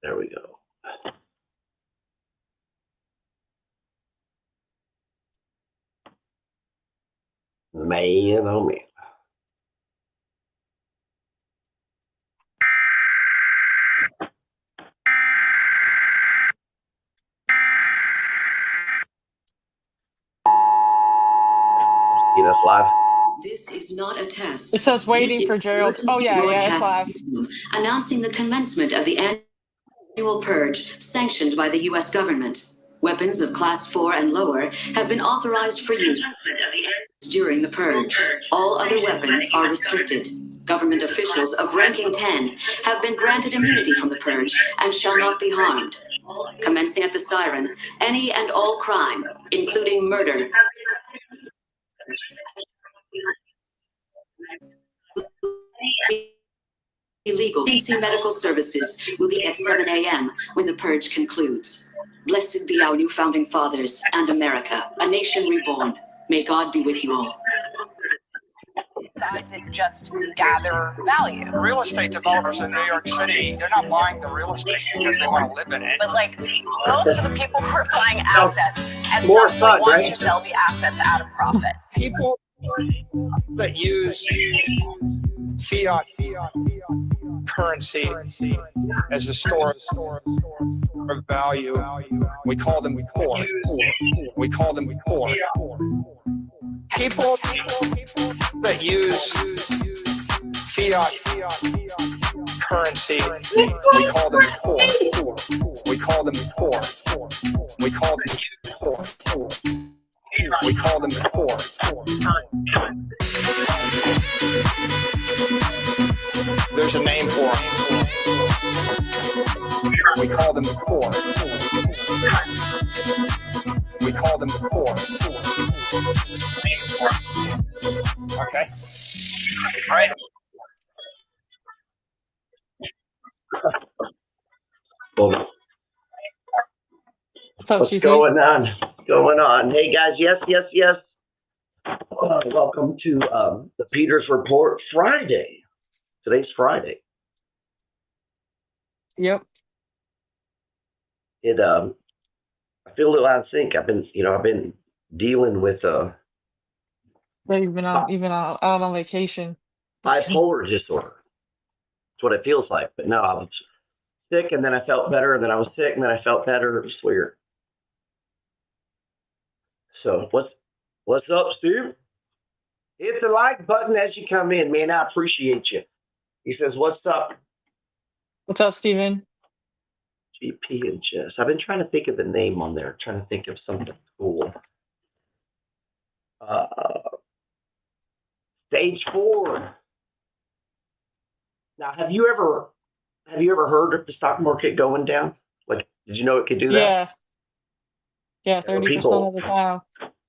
There we go. Man, oh man. See us live? This is not a test. It says waiting for Gerald. Oh, yeah, it's live. Announcing the commencement of the annual purge sanctioned by the U.S. government. Weapons of Class 4 and lower have been authorized for use during the purge. All other weapons are restricted. Government officials of ranking 10 have been granted immunity from the purge and shall not be harmed. Commencing at the siren, any and all crime, including murder, illegal emergency medical services will be at 7 a.m. when the purge concludes. Blessed be our new founding fathers and America, a nation reborn. May God be with you all. Sides and just gather value. Real estate developers in New York City, they're not buying the real estate because they want to live in it. But like most of the people who are buying assets at More some fun, point want right? to sell the assets at a profit. People that use fiat currency as a store of value, we call them poor. We call them poor. People that use fiat currency, we call them poor. We call them poor. We call them poor. We call them poor. There's a name for them. We call them poor. We call them poor. Okay. All right. Well, So, what's Chief, going on? Going on? Hey guys, yes. Welcome to the Peters Report Friday. Today's Friday. Yep. I feel a little out of sync. I've been dealing with You've been out on vacation. bipolar disorder. That's what it feels like. But no, I was sick and then I felt better, and then I was sick and then I felt better. It was weird. So what's up, Steve? Hit the like button as you come in, man. I appreciate you. He says, "What's up?" What's up, Steven? GP and Jess. I've been trying to think of the name on there. Trying to think of something cool. Stage 4. Now, have you ever heard of the stock market going down? Like, did you know it could do that? Yeah, 30% of the time.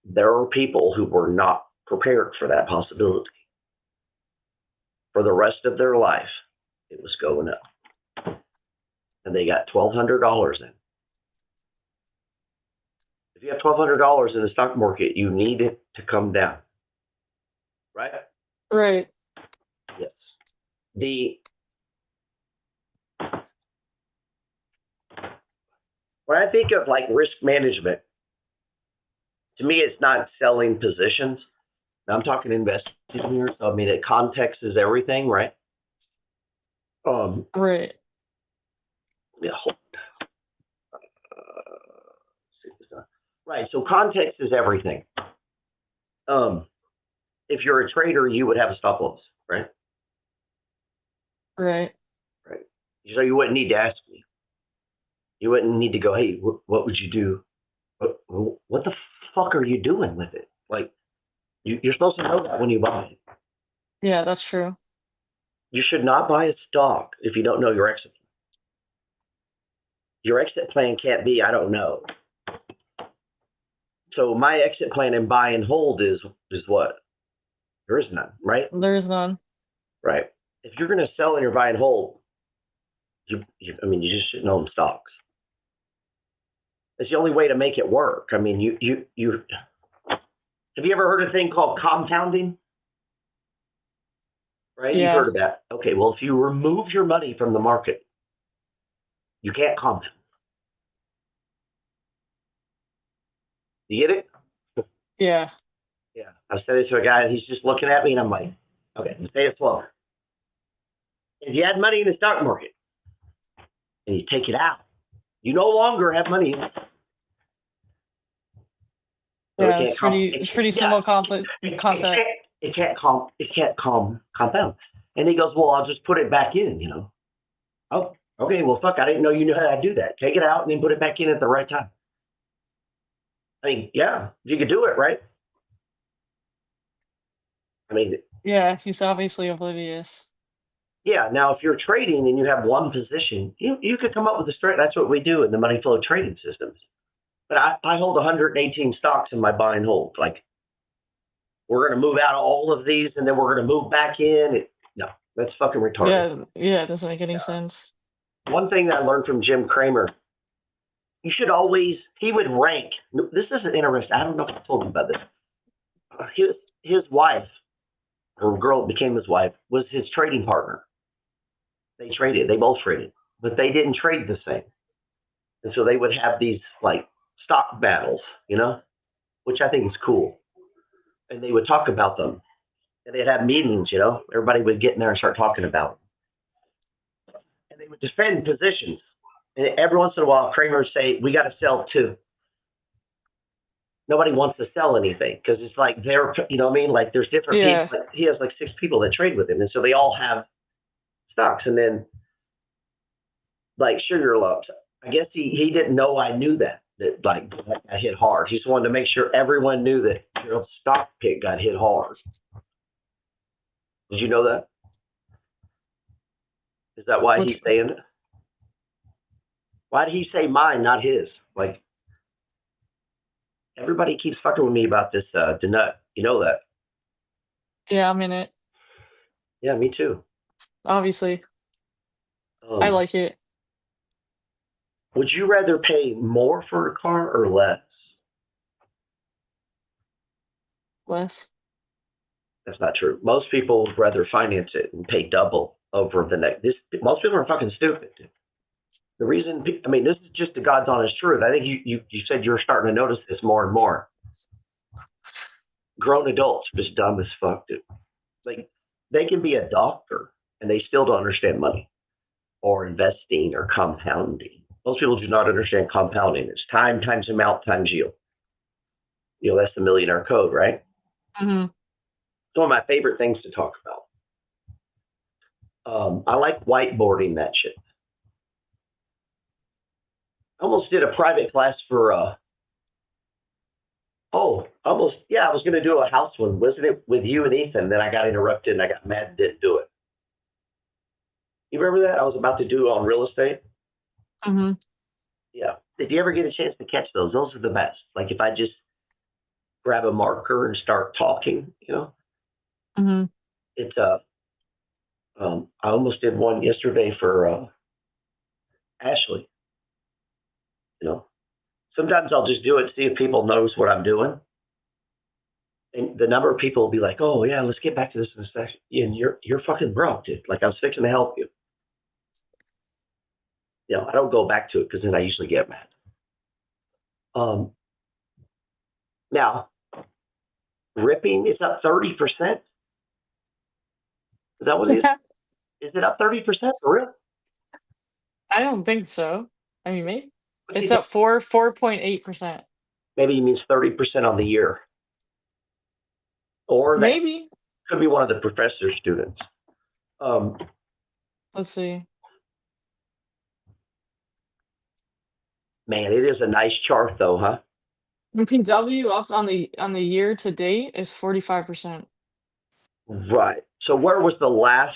There are people who were not prepared for that possibility. For the rest of their life, it was going up. And they got $1,200 in. If you have $1,200 in the stock market, you need it to come down. Right? Right. Yes. When I think of like risk management, to me, it's not selling positions. Now, I'm talking investing here, so I mean, it context is everything, right? Right. Yeah. Right. So context is everything. If you're a trader, you would have a stop loss, right? Right. Right. So you wouldn't need to ask me. You wouldn't need to go, hey, what would you do? What the fuck are you doing with it? Like, you're supposed to know that when you buy it. Yeah, that's true. You should not buy a stock if you don't know your exit plan. Your exit plan can't be, I don't know. So my exit plan in buy and hold is what? There is none, right? There is none. Right. If you're going to sell in your buy and hold, you just shouldn't own stocks. It's the only way to make it work. I mean, you have you ever heard of a thing called compounding? Right? Yeah. You've heard of that. Okay, well, if you remove your money from the market, You can't compound. You get it? Yeah. Yeah. I said it to a guy, and he's just looking at me, and I'm like, okay, say it slower. If you had money in the stock market and you take it out, you no longer have money. So Yeah, it's pretty similar concept. It can't compound. And he goes, well, I'll just put it back in, you know. Oh, okay, well, fuck, I didn't know you knew how to do that. Take it out and then put it back in at the right time. I mean, yeah, you could do it, right? I mean, Yeah, he's obviously oblivious. yeah, now if you're trading and you have one position, you could come up with a straight. That's what we do in the money flow trading systems. But I hold 118 stocks in my buy and hold. Like, we're going to move out all of these and then we're going to move back in. No, that's fucking retarded. Yeah, it doesn't make any sense. One thing that I learned from Jim Cramer, you should always, he would rank. This is interesting. I don't know if I told you about this. His wife, or girl that became his wife, was his trading partner. They both traded, but they didn't trade the same. And so they would have these like stock battles, you know, which I think is cool. And they would talk about them. And they'd have meetings, you know, everybody would get in there and start talking about them. And they would defend positions. And every once in a while, Kramer would say, we got to sell too. Nobody wants to sell anything because it's like they're, you know what I mean? Like there's different people. Like, he has like 6 people that trade with him. And so they all have stocks. And then like sugar lumps, I guess he didn't know I knew that like I hit hard. He just wanted to make sure everyone knew that Gerald's stock pick got hit hard. Did you know that? Is that why he's saying it? Why did he say mine, not his? Like, everybody keeps fucking with me about this Denut. You know that? Yeah, I'm in it. Yeah, me too. Obviously. I like it. Would you rather pay more for a car or less? Less. That's not true. Most people would rather finance it and pay double over the next. Most people are fucking stupid. The reason, I mean, this is just the God's honest truth. I think you said you're starting to notice this more and more. Grown adults are just dumb as fuck, dude. Like, they can be a doctor and they still don't understand money or investing or compounding. Most people do not understand compounding. It's time times amount times yield. You know, that's the millionaire code, right? Mm-hmm. It's one of my favorite things to talk about. I like whiteboarding that shit. I almost did a private class for, I was going to do a house one, wasn't it, with you and Ethan? Then I got interrupted and I got mad and didn't do it. You remember that? I was about to do it on real estate. Mm-hmm. Yeah. If you ever get a chance to catch those are the best. Like if I just grab a marker and start talking, you know, Mm-hmm. it's I almost did one yesterday for Ashley. You know, sometimes I'll just do it, see if people knows what I'm doing. And the number of people will be like, oh yeah, let's get back to this in a second. And you're fucking broke, dude. Like I was fixing to help you. You know, I don't go back to it because then I usually get mad. Now, ripping, it's up 30%. Is that what it is? Is it up 30% for real? I don't think so. I mean, maybe it's up 4.8%. Maybe he means 30% on the year. Or maybe could be one of the professor's students. Let's see. Man, it is a nice chart though, huh? PW up on the year to date is 45%. Right. So where was the last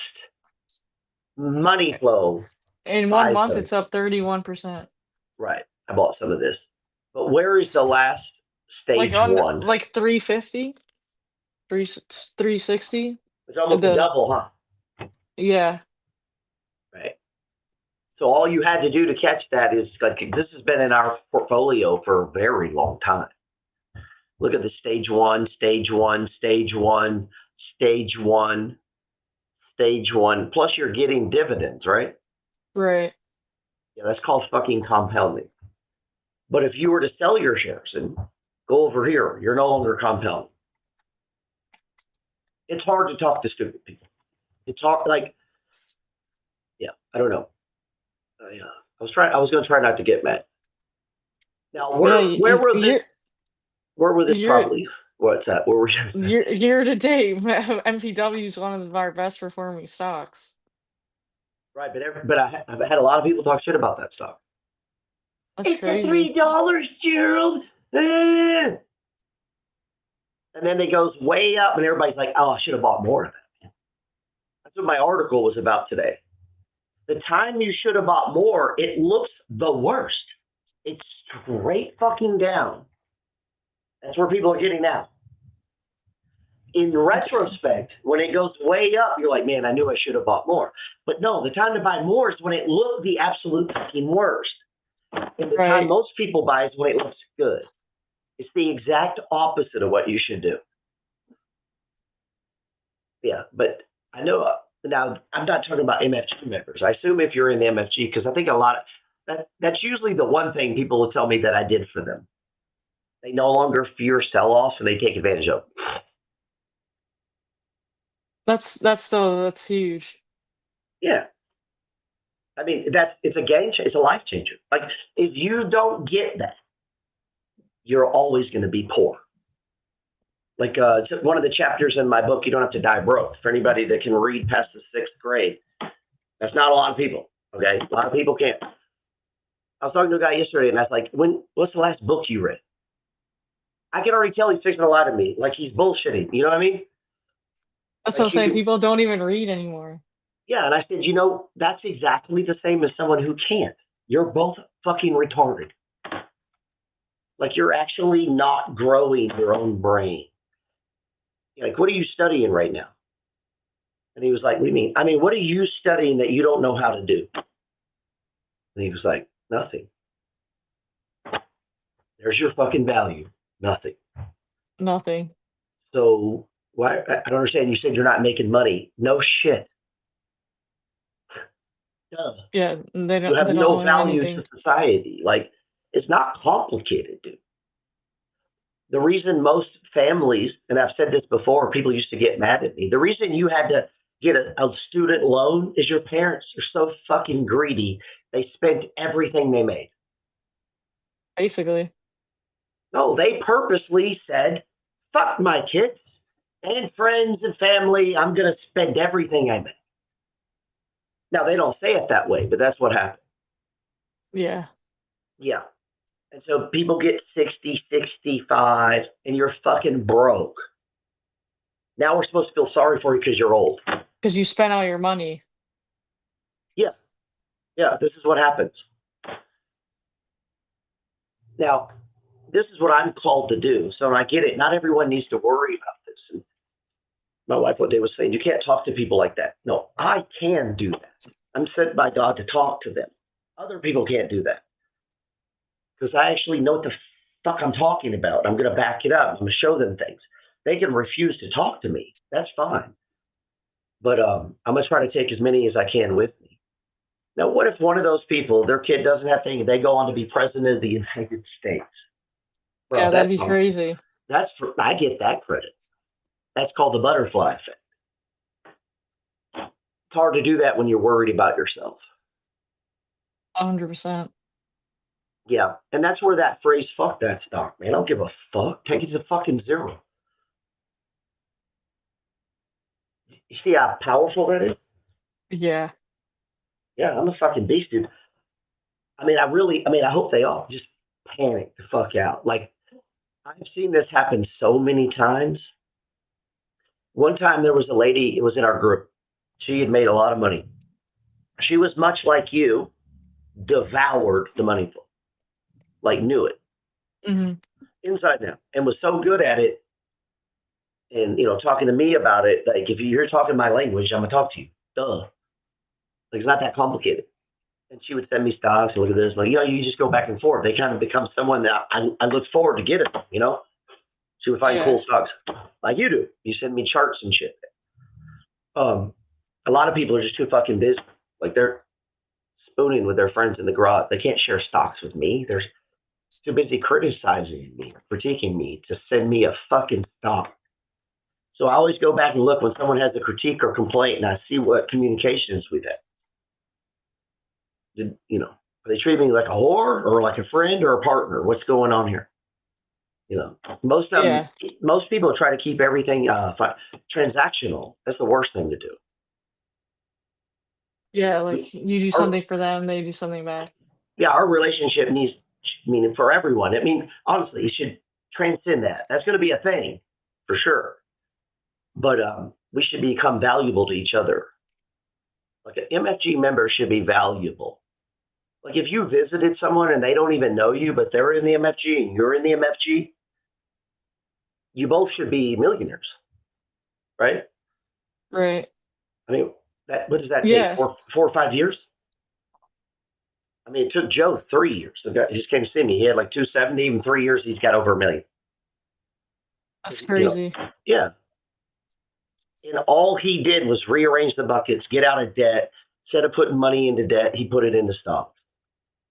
money flow? In 1 month, it's up 31%. Right. I bought some of this. But where is the last stage one? Like 350? 360? It's almost a double, huh? Yeah. Right. So all you had to do to catch that is like this has been in our portfolio for a very long time. Look at the stage one, stage one, stage one, stage one, stage one. Plus you're getting dividends, right? Right. Yeah, That's called fucking compounding. But if you were to sell your shares and go over here, you're no longer compounding. It's hard to talk to stupid people. It's hard, like, yeah, I don't know. Yeah, I was going to try not to get mad. Now, where were this probably? What's that? Where were you? Year to date, MPW is one of our best performing stocks. Right, but I've had a lot of people talk shit about that stock. That's it's crazy. $3, Gerald. And then it goes way up, and everybody's like, "Oh, I should have bought more of that." That's what my article was about today. The time you should have bought more, it looks the worst. It's straight fucking down. That's where people are getting now. In retrospect, when it goes way up, you're like, man, I knew I should have bought more. But no, the time to buy more is when it looked the absolute fucking worst. And the time most people buy is when it looks good. It's the exact opposite of what you should do. Yeah, but I know now I'm not talking about MFG members. I assume if you're in the MFG, because I think a lot of that's usually the one thing people will tell me that I did for them. They no longer fear sell-offs and they take advantage of them. That's huge. Yeah. I mean, it's a game changer. It's a life changer. Like, if you don't get that, you're always going to be poor. Like one of the chapters in my book, You Don't Have to Die Broke. For anybody that can read past the 6th grade, that's not a lot of people. Okay, a lot of people can't. I was talking to a guy yesterday, and I was like, what's the last book you read? I can already tell he's fixing to lie to me. Like, he's bullshitting. You know what I mean? That's what I'm saying. People don't even read anymore. Yeah, and I said, that's exactly the same as someone who can't. You're both fucking retarded. Like, you're actually not growing your own brain. Like, what are you studying right now? And he was like, what do you mean? I mean, what are you studying that you don't know how to do? And he was like, nothing. There's your fucking value. Nothing. Nothing. So, why? I don't understand. You said you're not making money. No shit. Duh. Yeah, they don't. You have they no don't value anything. to society. Like, it's not complicated, dude. The reason most families, and I've said this before, people used to get mad at me. The reason you had to get a student loan is your parents are so fucking greedy. They spent everything they made. Basically. No, they purposely said, fuck my kids and friends and family. I'm going to spend everything I make. Now, they don't say it that way, but that's what happened. Yeah. Yeah. And so people get 60, 65, and you're fucking broke. Now we're supposed to feel sorry for you because you're old. Because you spent all your money. Yeah. Yeah, this is what happens. Now, this is what I'm called to do. So I get it. Not everyone needs to worry about this. And my wife one day was saying, you can't talk to people like that. No, I can do that. I'm sent by God to talk to them. Other people can't do that. Because I actually know what the fuck I'm talking about. I'm going to back it up. I'm going to show them things. They can refuse to talk to me. That's fine. But I'm going to try to take as many as I can with me. Now, what if one of those people, their kid doesn't have things, they go on to be president of the United States? Bro, Yeah, that'd be crazy. I get that credit. That's called the butterfly effect. It's hard to do that when you're worried about yourself. 100%. Yeah, and that's where that phrase, fuck that stock, man. I don't give a fuck. Take it to fucking zero. You see how powerful that is? Yeah. Yeah, I'm a fucking beast, dude. I hope they all just panic the fuck out. Like, I've seen this happen so many times. One time there was a lady, it was in our group. She had made a lot of money. She was much like you, devoured the money flow. Like, knew it. Mm-hmm. Inside now. And was so good at it. And, talking to me about it, like, if you're talking my language, I'm going to talk to you. Duh. Like, it's not that complicated. And she would send me stocks and look at this. Like, you just go back and forth. They kind of become someone that I look forward to getting, She would find cool stocks like you do. You send me charts and shit. A lot of people are just too fucking busy. Like, they're spooning with their friends in the garage. They can't share stocks with me. They're too busy criticizing me, critiquing me to send me a fucking stock. So I always go back and look when someone has a critique or complaint, and I see what communications we've had. Did are they treating me like a whore or like a friend or a partner? What's going on here? Most people try to keep everything transactional. That's the worst thing to do. Yeah, like you do something for them, they do something back. Yeah, our relationship needs, for everyone. Honestly, it should transcend that. That's going to be a thing for sure. But we should become valuable to each other. Like an MFG member should be valuable. Like if you visited someone and they don't even know you, but they're in the MFG and you're in the MFG, you both should be millionaires, right? Right. What does that Yeah. take? 4 or 5 years? It took Joe 3 years. The guy just came to see me. He had like 270. In 3 years, he's got over $1 million. That's crazy. Yeah. And all he did was rearrange the buckets, get out of debt. Instead of putting money into debt, he put it into stocks.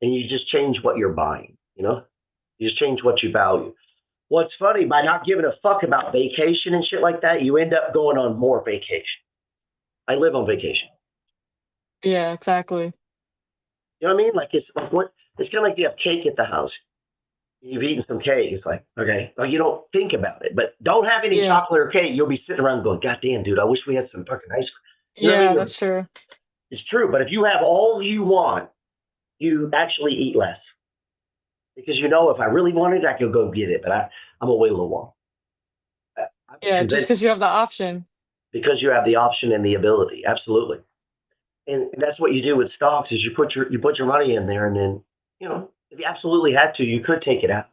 And you just change what you're buying, You just change what you value. What's funny, by not giving a fuck about vacation and shit like that, you end up going on more vacation. I live on vacation. Yeah, exactly. You know what I mean? It's kind of like you have cake at the house. You've eaten some cake. It's like, okay, well, you don't think about it, but don't have any chocolate or cake. You'll be sitting around going, God damn, dude, I wish we had some fucking ice cream. You know what I mean? That's true. It's true. But if you have all you want, you actually eat less. Because if I really wanted it, I could go get it, but I'm away a little while. Just because you have the option. Because you have the option and the ability. Absolutely. And that's what you do with stocks is you put your money in there, and then, if you absolutely had to, you could take it out.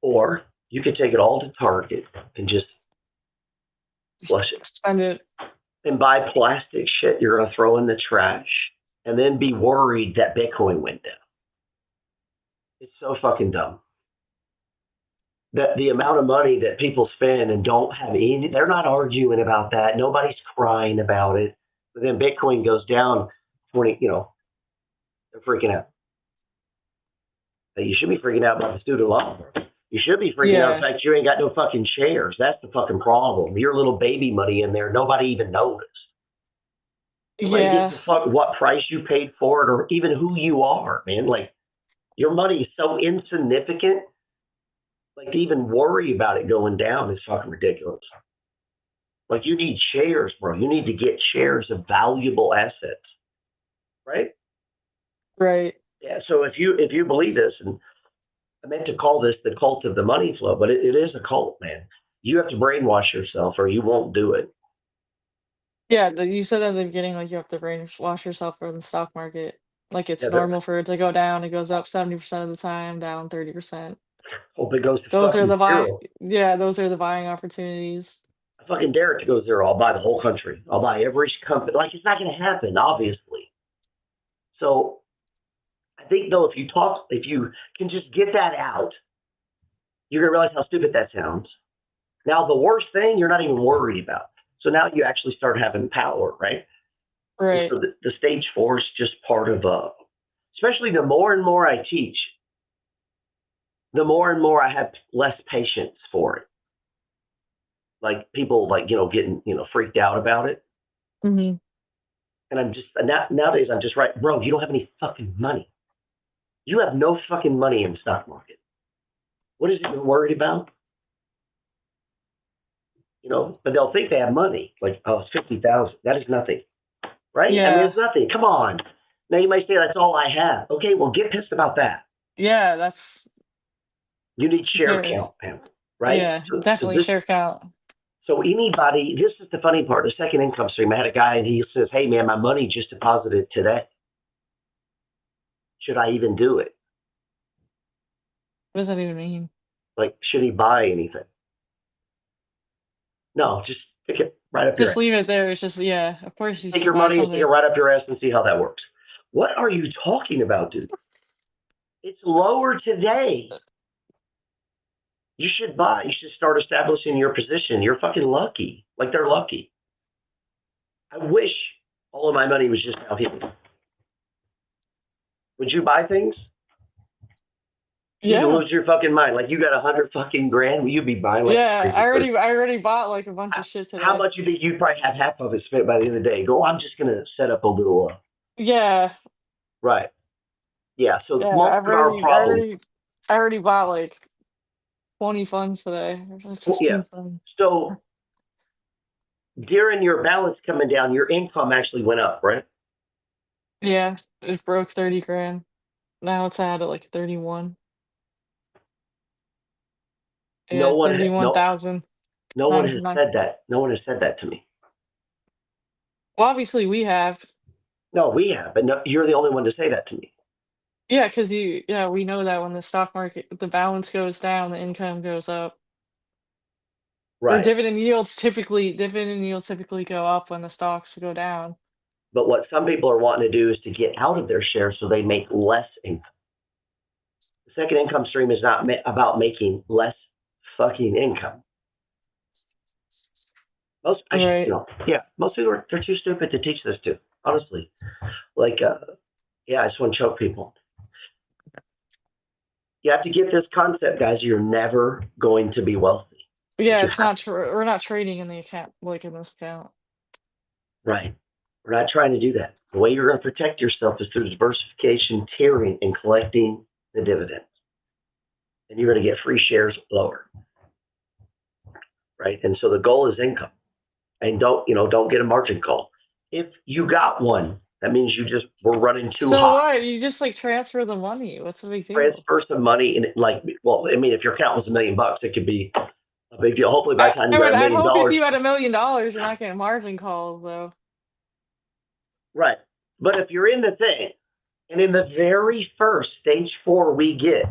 Or you could take it all to Target and just flush it. Spend it. And buy plastic shit you're going to throw in the trash and then be worried that Bitcoin went down. It's so fucking dumb. That the amount of money that people spend and don't have they're not arguing about that. Nobody's crying about it. But then Bitcoin goes down 20, they're freaking out. You should be freaking out about the student loan. You should be freaking out the fact you ain't got no fucking shares. That's the fucking problem. Your little baby money in there, nobody even noticed. Nobody gives a fuck what price you paid for it or even who you are, man. Your money is so insignificant. To even worry about it going down is fucking ridiculous. You need shares, bro. You need to get shares of valuable assets, right? Right. Yeah. So if you believe this, and I meant to call this the cult of the money flow, but it is a cult, man. You have to brainwash yourself, or you won't do it. Yeah, you said at the beginning, you have to brainwash yourself for the stock market. It's normal for it to go down. It goes up 70% of the time, down 30%. Hope it goes to Those are the zero. those are the buying opportunities. I fucking dare it to go zero. I'll buy the whole country. I'll buy every company. It's not going to happen, obviously. So I think, though, if you can just get that out, you're going to realize how stupid that sounds. Now, the worst thing, you're not even worried about. So now you actually start having power, right? Right. So the stage 4 is just part of, especially the more and more I teach, the more and more I have less patience for it. People getting, freaked out about it. Mm-hmm. And I'm just, nowadays I'm just right, bro, you don't have any fucking money. You have no fucking money in the stock market. What is it you're worried about? But they'll think they have money. It's 50,000. That is nothing. Right? Yeah. It's nothing. Come on. Now you might say that's all I have. Okay, well, get pissed about that. Yeah, that's. You need share count, man. Right? Yeah, definitely share count. So anybody, this is the funny part, the second income stream. I had a guy and he says, hey man, my money just deposited today. Should I even do it? What does that even mean? Should he buy anything? No, just stick it right up your ass. Just leave it there. It's just, of course you take your money and stick it right up your ass and see how that works. What are you talking about, dude? It's lower today. You should buy. You should start establishing your position. You're fucking lucky. They're lucky. I wish all of my money was just out here. Would you buy things? You'd Yeah. lose your fucking mind. Like you got 100 fucking grand, you'd be buying like a Yeah, crazy I person. already bought like a bunch of shit today. How much you think you'd probably have half of it spent by the end of the day? Go, I'm just gonna set up a little. Yeah, Right. Yeah. So yeah, most of our problems. I already bought like 20 funds today, or like Well, yeah. 15 funds. So during your balance coming down, your income actually went up, right? Yeah, it broke 30 grand. Now it's at like 31. No Yeah, one, no, 31,000. no one has said that. No one has said that to me. Well, obviously we have. No, we have, but no, you're the only one to say that to me. Yeah, because we know that when the stock market, the balance goes down, the income goes up. Or Right. dividend yields typically go up when the stocks go down. But what some people are wanting to do is to get out of their shares so they make less income. The second income stream is not about making less fucking income. Most people they're too stupid to teach this to. Honestly, like, I just want to choke people. You have to get this concept, guys. You're never going to be wealthy. Yeah, it's not we're not trading in the account, like in this account. Right. We're not trying to do that. The way you're going to protect yourself is through diversification, tiering, and collecting the dividends. And you're going to get free shares lower. Right. And so the goal is income. And don't get a margin call. If you got one, that means you just were running too hot. So what? You just like transfer the money. What's the big deal? Transfer some money and if your account was $1 million, it could be a big deal. Hopefully by the time you got $1 million. I hope if you had $1 million, you're not getting margin calls though. Right. But if you're in the thing, and in the very first stage 4 we get,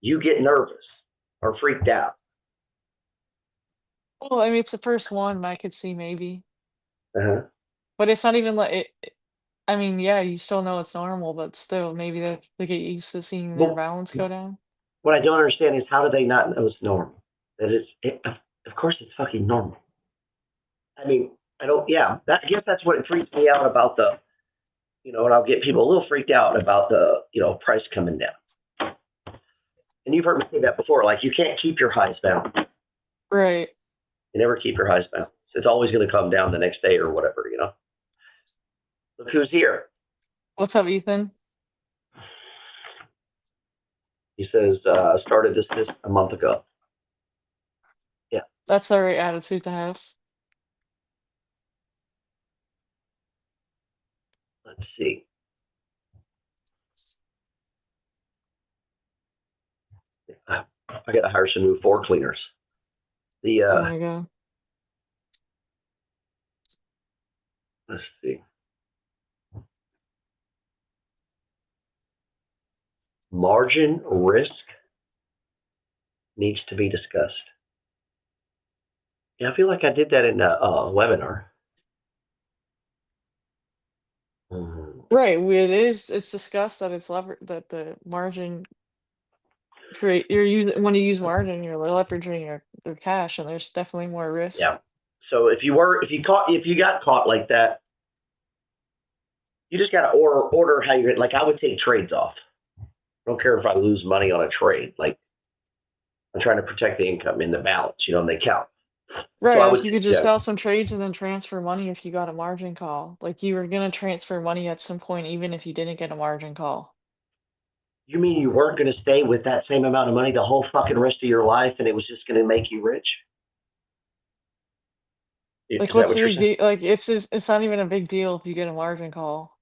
you get nervous or freaked out. Well, I mean, it's the first one. I could see maybe. Uh-huh. But it's not even like it. I mean, yeah, you still know it's normal, but still, maybe they get used to seeing their balance go down. What I don't understand is how do they not know it's normal? Of course it's fucking normal. I mean, I guess that's what freaks me out about and I'll get people a little freaked out about the, price coming down. And you've heard me say that before, like you can't keep your highs bound. Right. You never keep your highs bound. So it's always going to come down the next day or whatever, Look who's here. What's up, Ethan? He says, started this a month ago. Yeah. That's the right attitude to have. Let's see. I got to hire some new floor cleaners. Oh my god. Let's see. Margin risk needs to be discussed. Yeah, I feel like I did that in a webinar. Right. It's discussed that that the margin when you use margin, you're leveraging your cash, and there's definitely more risk. Yeah. So if you got caught like that, you just got to order how you like. I would take trades off. I don't care if I lose money on a trade. Like I'm trying to protect the income in the balance, and they count. Right. So Like you could just sell some trades and then transfer money if you got a margin call. Like you were gonna transfer money at some point, even if you didn't get a margin call. You mean you weren't going to stay with that same amount of money the whole fucking rest of your life, and it was just going to make you rich? Like what's the big deal? Like it's not even a big deal if you get a margin call.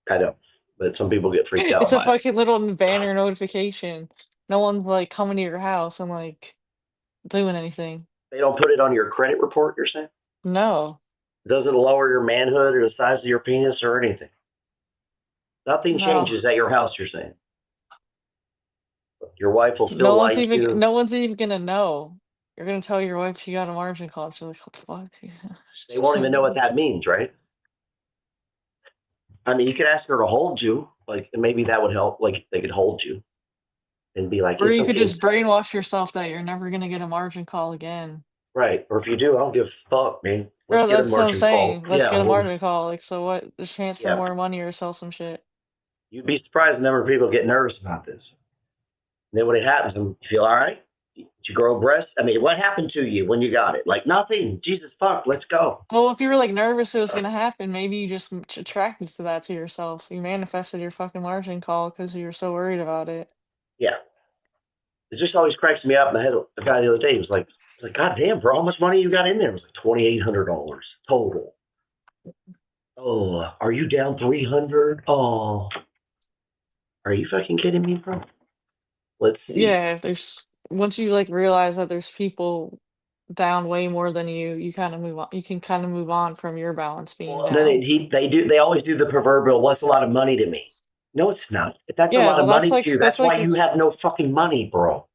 I know, but some people get freaked out. It's a fucking little banner notification. No one's like coming to your house and like doing anything. They don't put it on your credit report, you're saying? No. It doesn't lower your manhood or the size of your penis or anything. Nothing changes at your house, you're saying. Your wife will still like you. No one's even gonna know. You're gonna tell your wife you got a margin call. She's like, what the fuck? They won't even know what that means, right? I mean, you could ask her to hold you, like, and maybe that would help. Like, they could hold you and be like, or you could just brainwash yourself that you're never gonna get a margin call again. Right. Or if you do, I don't give a fuck, man. That's what I'm saying. Let's get a call. margin call. Like, so what? Just transfer more money or sell some shit. You'd be surprised the number of people get nervous about this. And then when it happens, you feel all right? Did you grow breasts? I mean, what happened to you when you got it? Like nothing. Jesus fuck, let's go. Well, if you were like nervous it was gonna happen, maybe you just attracted to that to yourself. You manifested your fucking margin call because you were so worried about it. Yeah. It just always cracks me up. And I had a guy the other day. He was like, God damn, bro, how much money you got in there? It was like $2,800 total. Oh, are you down 300? Oh, are you fucking kidding me, bro? Let's see. Yeah, there's once you like realize that there's people down way more than you, you kind of move on. You can kind of move on from your balance being Well, then down. they always do the proverbial, what's a lot of money to me? No, it's not. If that's a Yeah, lot well, of money to you, that's that's why like you have no fucking money, bro.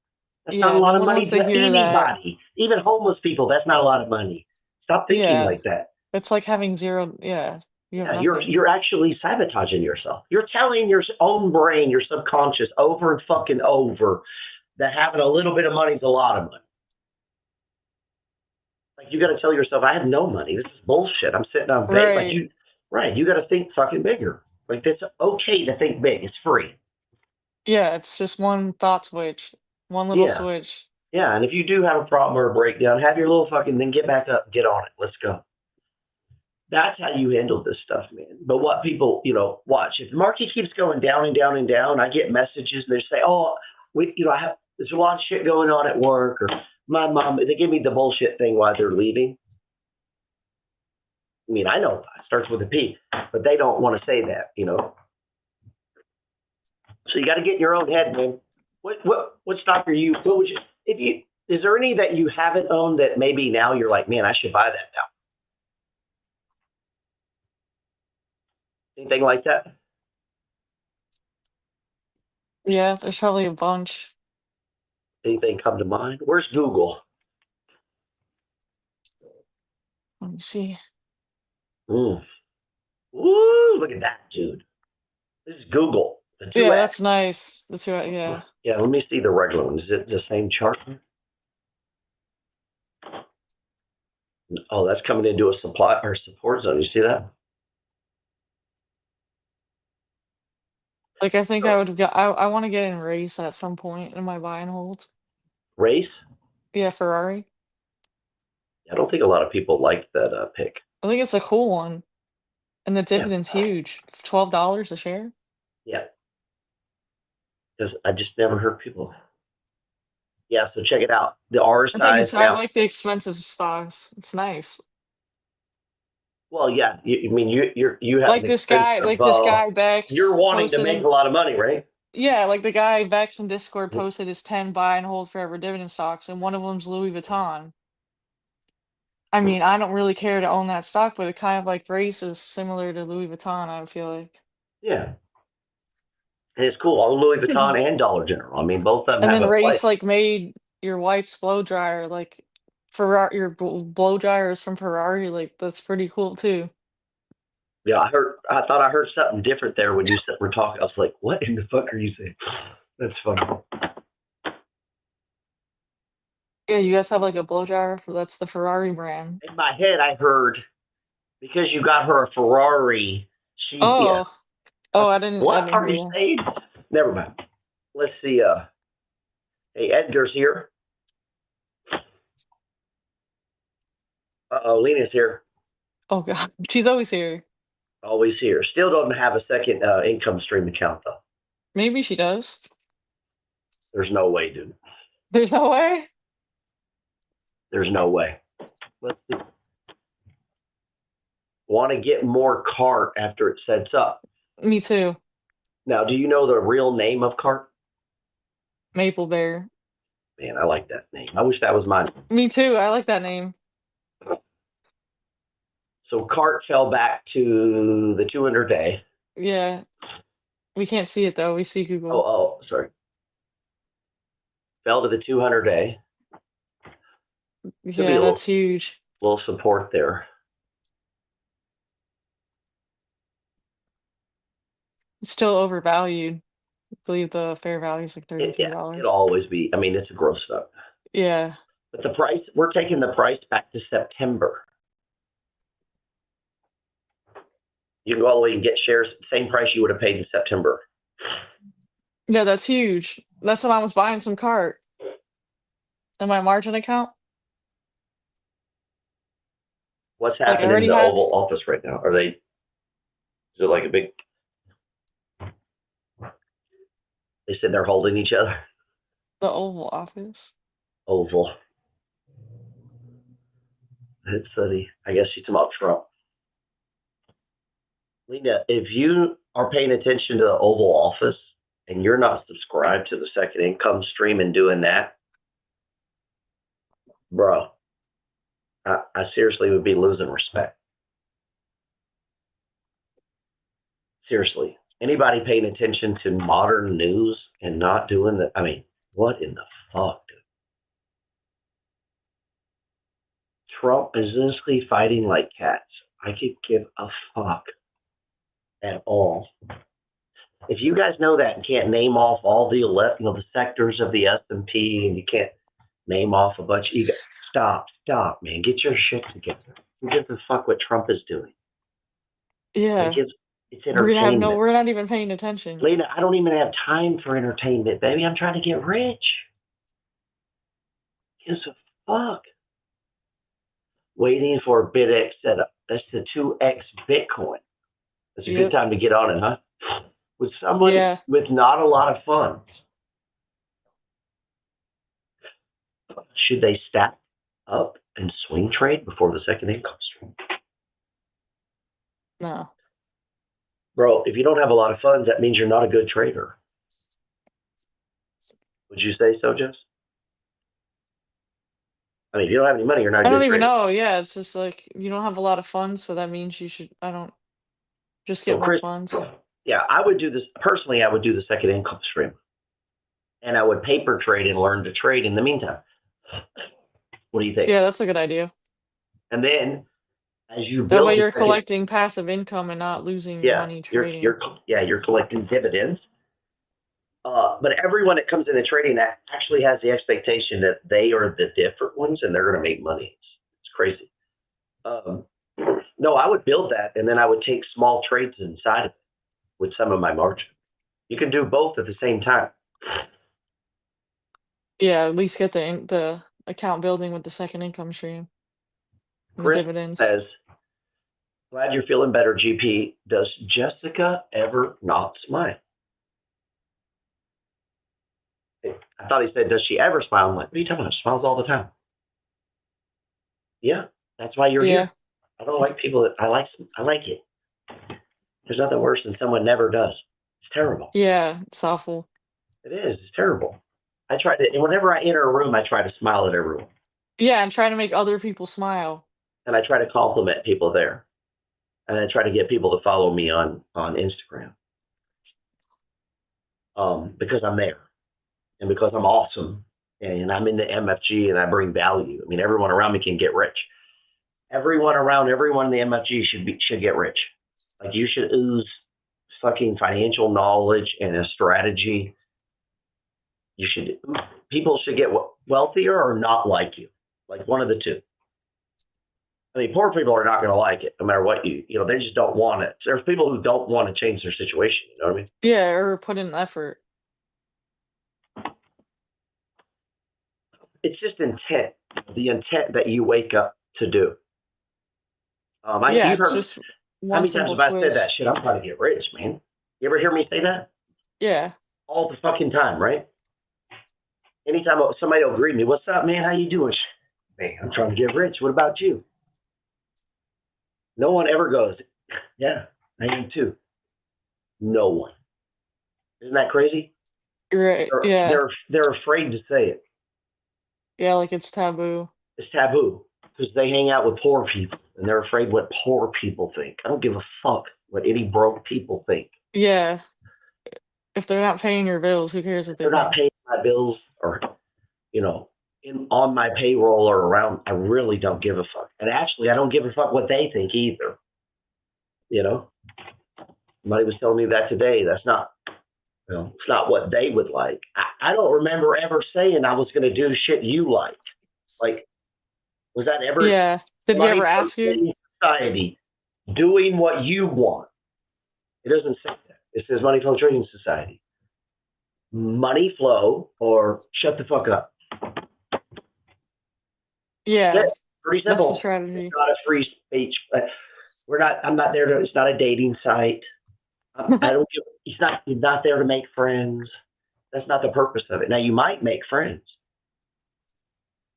That's not a yeah, lot no of one money wants to to hear that. anybody. Even homeless people, that's not a lot of money. Stop thinking Yeah, like that. it's like having zero. Yeah, you have Yeah, nothing. you're actually sabotaging yourself. You're telling your own brain, your subconscious, over and fucking over that having a little bit of money is a lot of money. Like you got to tell yourself, I have no money. This is bullshit. I'm sitting on bed. Like Right. you got to think fucking bigger. Like it's okay to think big. It's free. Yeah, it's just one thought switch, one little Yeah, switch. yeah. And if you do have a problem or a breakdown, have your little fucking then get back up, get on it. Let's go. That's how you handle this stuff, man. But what people, watch if the market keeps going down and down and down, I get messages and they say, "Oh, there's a lot of shit going on at work," or my mom. They give me the bullshit thing while they're leaving. I mean, I know it starts with a P, but they don't want to say that, So you got to get in your own head, man. What stock are you? What would you? Is there any that you haven't owned that maybe now you're like, man, I should buy that now? Anything like that? Yeah, there's probably a bunch. Anything come to mind? Where's Google? Let me see. Mm. Woo! Look at that, dude. This is Google. The 2X. Yeah, that's nice. That's right. Yeah. Yeah, let me see the regular one. Is it the same chart? Oh, that's coming into a supply or support zone. You see that? Like I think I would get. I want to get in race at some point in my buy and hold. Race? Yeah, Ferrari. I don't think a lot of people like that pick. I think it's a cool one, and the Yeah. dividend's huge. $12 a share. Yeah. Because I just never heard people. Yeah, so check it out. The R I think size. I like the expensive stocks. It's nice. Well, yeah. You have Like an this guy, expensive, Bex you're wanting to posted make in, a lot of money, right? yeah, like the guy Vex in Discord posted his 10 buy and hold forever dividend stocks, and one of them's Louis Vuitton. I mean, I don't really care to own that stock, but it kind of like Race is similar to Louis Vuitton, I feel like. Yeah. And it's cool. All Louis Vuitton and Dollar General. I mean, both of them And have then a Race place. like made your wife's blow dryer, like Ferrari, your blow dryer is from Ferrari, like that's pretty cool too. Yeah, I thought I heard something different there when you were talking. I was like, what in the fuck are you saying? That's funny. Yeah, you guys have like a blow dryer that's the Ferrari brand. In my head, I heard because you got her a Ferrari, she's Oh, I didn't What are hear you that. saying? Never mind. Let's see. Hey, Edgar's here. Lena's here. Oh god, she's always here. Always here. Still don't have a second income stream account though. Maybe she does. There's no way, dude. There's no way. There's no way. Let's see. Want to get more cart after it sets up. Me too. Now, do you know the real name of cart? Maple Bear. Man, I like that name. I wish that was mine. Me too. I like that name. So cart fell back to the 200 day. Yeah. We can't see it though. We see Google. Oh, sorry. Fell to the 200 day. Yeah, that's huge. Little support there. It's still overvalued. I believe the fair value is like $33. Yeah, it'll always be. I mean, it's a growth stock. Yeah. But the price, we're taking the price back to September. You can go all the way and get shares at the same price you would have paid in September. Yeah, that's huge. That's when I was buying some cart in my margin account. What's Like I happening in already the had Oval Office right now? Is it like a big, they said they're holding each other? the Oval Office. Oval. It's funny. I guess she's talking about Trump. Lena, if you are paying attention to the Oval Office and you're not subscribed to the second income stream and doing that, bro, I seriously would be losing respect. Seriously. Anybody paying attention to modern news and not doing that? I mean, what in the fuck, dude? Trump is literally fighting like cats. I could give a fuck at all. If you guys know that and can't name off all the the sectors of the S&P and you can't name off a bunch, stop, man. Get your shit together. Who gives a fuck what Trump is doing? Yeah. It's entertainment. We're not even paying attention. Lena, I don't even have time for entertainment, baby. I'm trying to get rich. Gives a fuck. Waiting for a BitX setup. That's the 2x Bitcoin. That's a good time to get on it, huh? With someone with not a lot of funds. Should they stack up and swing trade before the second income stream? No. Bro, if you don't have a lot of funds, that means you're not a good trader. Would you say so, Jess? I mean, if you don't have any money, you're not a good trader. I don't even know. Yeah, it's just like you don't have a lot of funds, so that means you should. I don't just get more funds. Yeah, I would do this personally. I would do the second income stream, and I would paper trade and learn to trade in the meantime. What do you think? Yeah, that's a good idea. And then, as you build, that way you're collecting passive income and not losing money trading. You're collecting dividends. But everyone that comes into trading actually has the expectation that they are the different ones and they're going to make money. It's crazy. No, I would build that and then I would take small trades inside of it with some of my margin. You can do both at the same time. Yeah, at least get the account building with the second income stream. The dividends. Says, glad you're feeling better, GP. Does Jessica ever not smile? I thought he said, does she ever smile? I'm like, what are you talking about? She smiles all the time. Yeah, that's why you're here. I don't like people that I like it. There's nothing worse than someone never does. It's terrible. Yeah, it's awful. It is. It's terrible. I try to, and whenever I enter a room, I try to smile at everyone. Yeah, and try to make other people smile. And I try to compliment people there. And I try to get people to follow me on Instagram. Because I'm there. And because I'm awesome. And I'm in the MFG and I bring value. I mean, everyone around me can get rich. Everyone in the MFG should get rich. Like you should ooze fucking financial knowledge and a strategy. People should get wealthier or not like you. Like one of the two. I mean, poor people are not going to like it, no matter what they just don't want it. There's people who don't want to change their situation. You know what I mean? Yeah, or put in effort. It's just intent. The intent that you wake up to do. You've heard just how many times have I said that shit? I'm trying to get rich, man. You ever hear me say that? Yeah. All the fucking time, right? Anytime somebody will greet me, what's up, man? How you doing? Man, I'm trying to get rich. What about you? No one ever goes, yeah, I am too. No one. Isn't that crazy? Right. They're afraid to say it. Yeah, like it's taboo. It's taboo because they hang out with poor people and they're afraid what poor people think. I don't give a fuck what any broke people think. Yeah. If they're not paying your bills, who cares if they're not paying my bills or, on my payroll or around? I really don't give a fuck. And actually, I don't give a fuck what they think either. Somebody was telling me that today. That's not, it's not what they would like. I don't remember ever saying I was going to do shit you like. Like, was that ever? Yeah. Did we ever ask you? Society doing what you want. It doesn't say that. It says Money Flow Trading Society. Money flow or shut the fuck up. Yeah, That's pretty that's the simple. strategy. It's not a free speech. I'm not there to. It's not a dating site. I don't give. He's not there to make friends. That's not the purpose of it. Now you might make friends,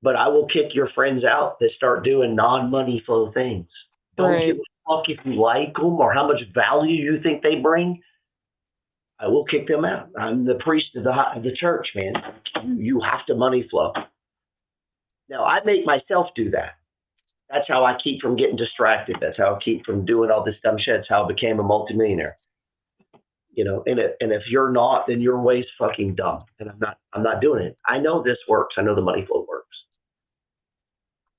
but I will kick your friends out that start doing non-money flow things. Don't Right. give a fuck if you like them or how much value you think they bring. I will kick them out. I'm the priest of the church, man. You have to money flow. Now I make myself do that. That's how I keep from getting distracted. That's how I keep from doing all this dumb shit. That's how I became a multimillionaire. You know, and if you're not, then your way's fucking dumb. And I'm not doing it. I know this works. I know the money flow works.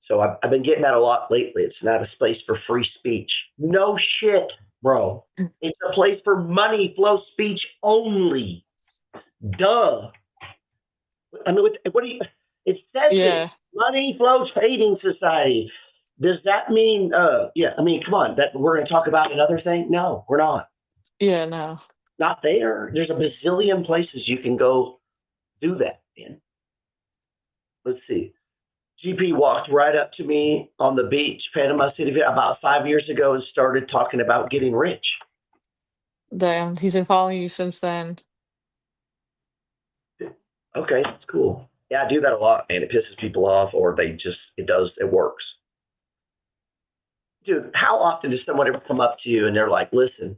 So I've been getting that a lot lately. It's not a space for free speech. No shit, bro. It's a place for money flow speech only. Duh. I mean, what do you? It says it. Money Flow Trading Society. Does that mean? Yeah. I mean, come on. That we're going to talk about another thing? No, we're not. Yeah, no. Not there. There's a bazillion places you can go do that in. Let's see. GP walked right up to me on the beach, Panama City, about 5 years ago and started talking about getting rich. Damn, he's been following you since then. Okay, that's cool. Yeah, I do that a lot, man. It pisses people off, or it works. Dude, how often does someone ever come up to you and they're like, listen,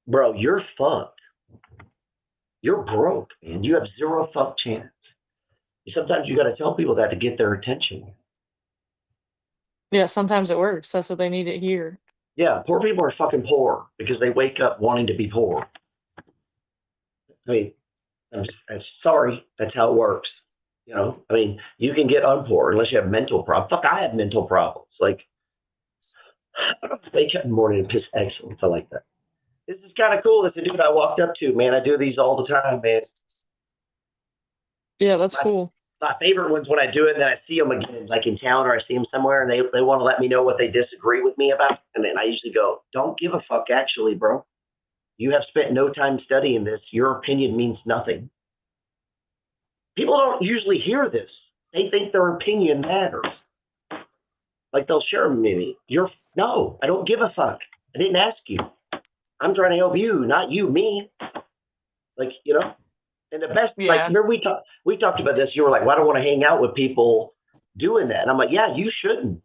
bro, you're fucked. You're broke, man. You have zero fuck chance. Sometimes you got to tell people that to get their attention. Yeah, sometimes it works. That's what they need to hear. Yeah, poor people are fucking poor because they wake up wanting to be poor. I mean, I'm sorry, that's how it works. You know, I mean, you can get unpoor unless you have mental problems. Fuck, I have mental problems. Like, wake up in the morning and piss excellence. I like that. This is kind of cool. It's a dude I walked up to, man. I do these all the time, man. Yeah, that's cool. My favorite ones when I do it and then I see them again, like in town or I see them somewhere and they want to let me know what they disagree with me about. And then I usually go, don't give a fuck, actually, bro. You have spent no time studying this. Your opinion means nothing. People don't usually hear this. They think their opinion matters. Like they'll share with me. No, I don't give a fuck. I didn't ask you. I'm trying to help you, not you, me. Like, you know? And the best, like, remember we talked about this. You were like, well, I don't want to hang out with people doing that. And I'm like, yeah, you shouldn't.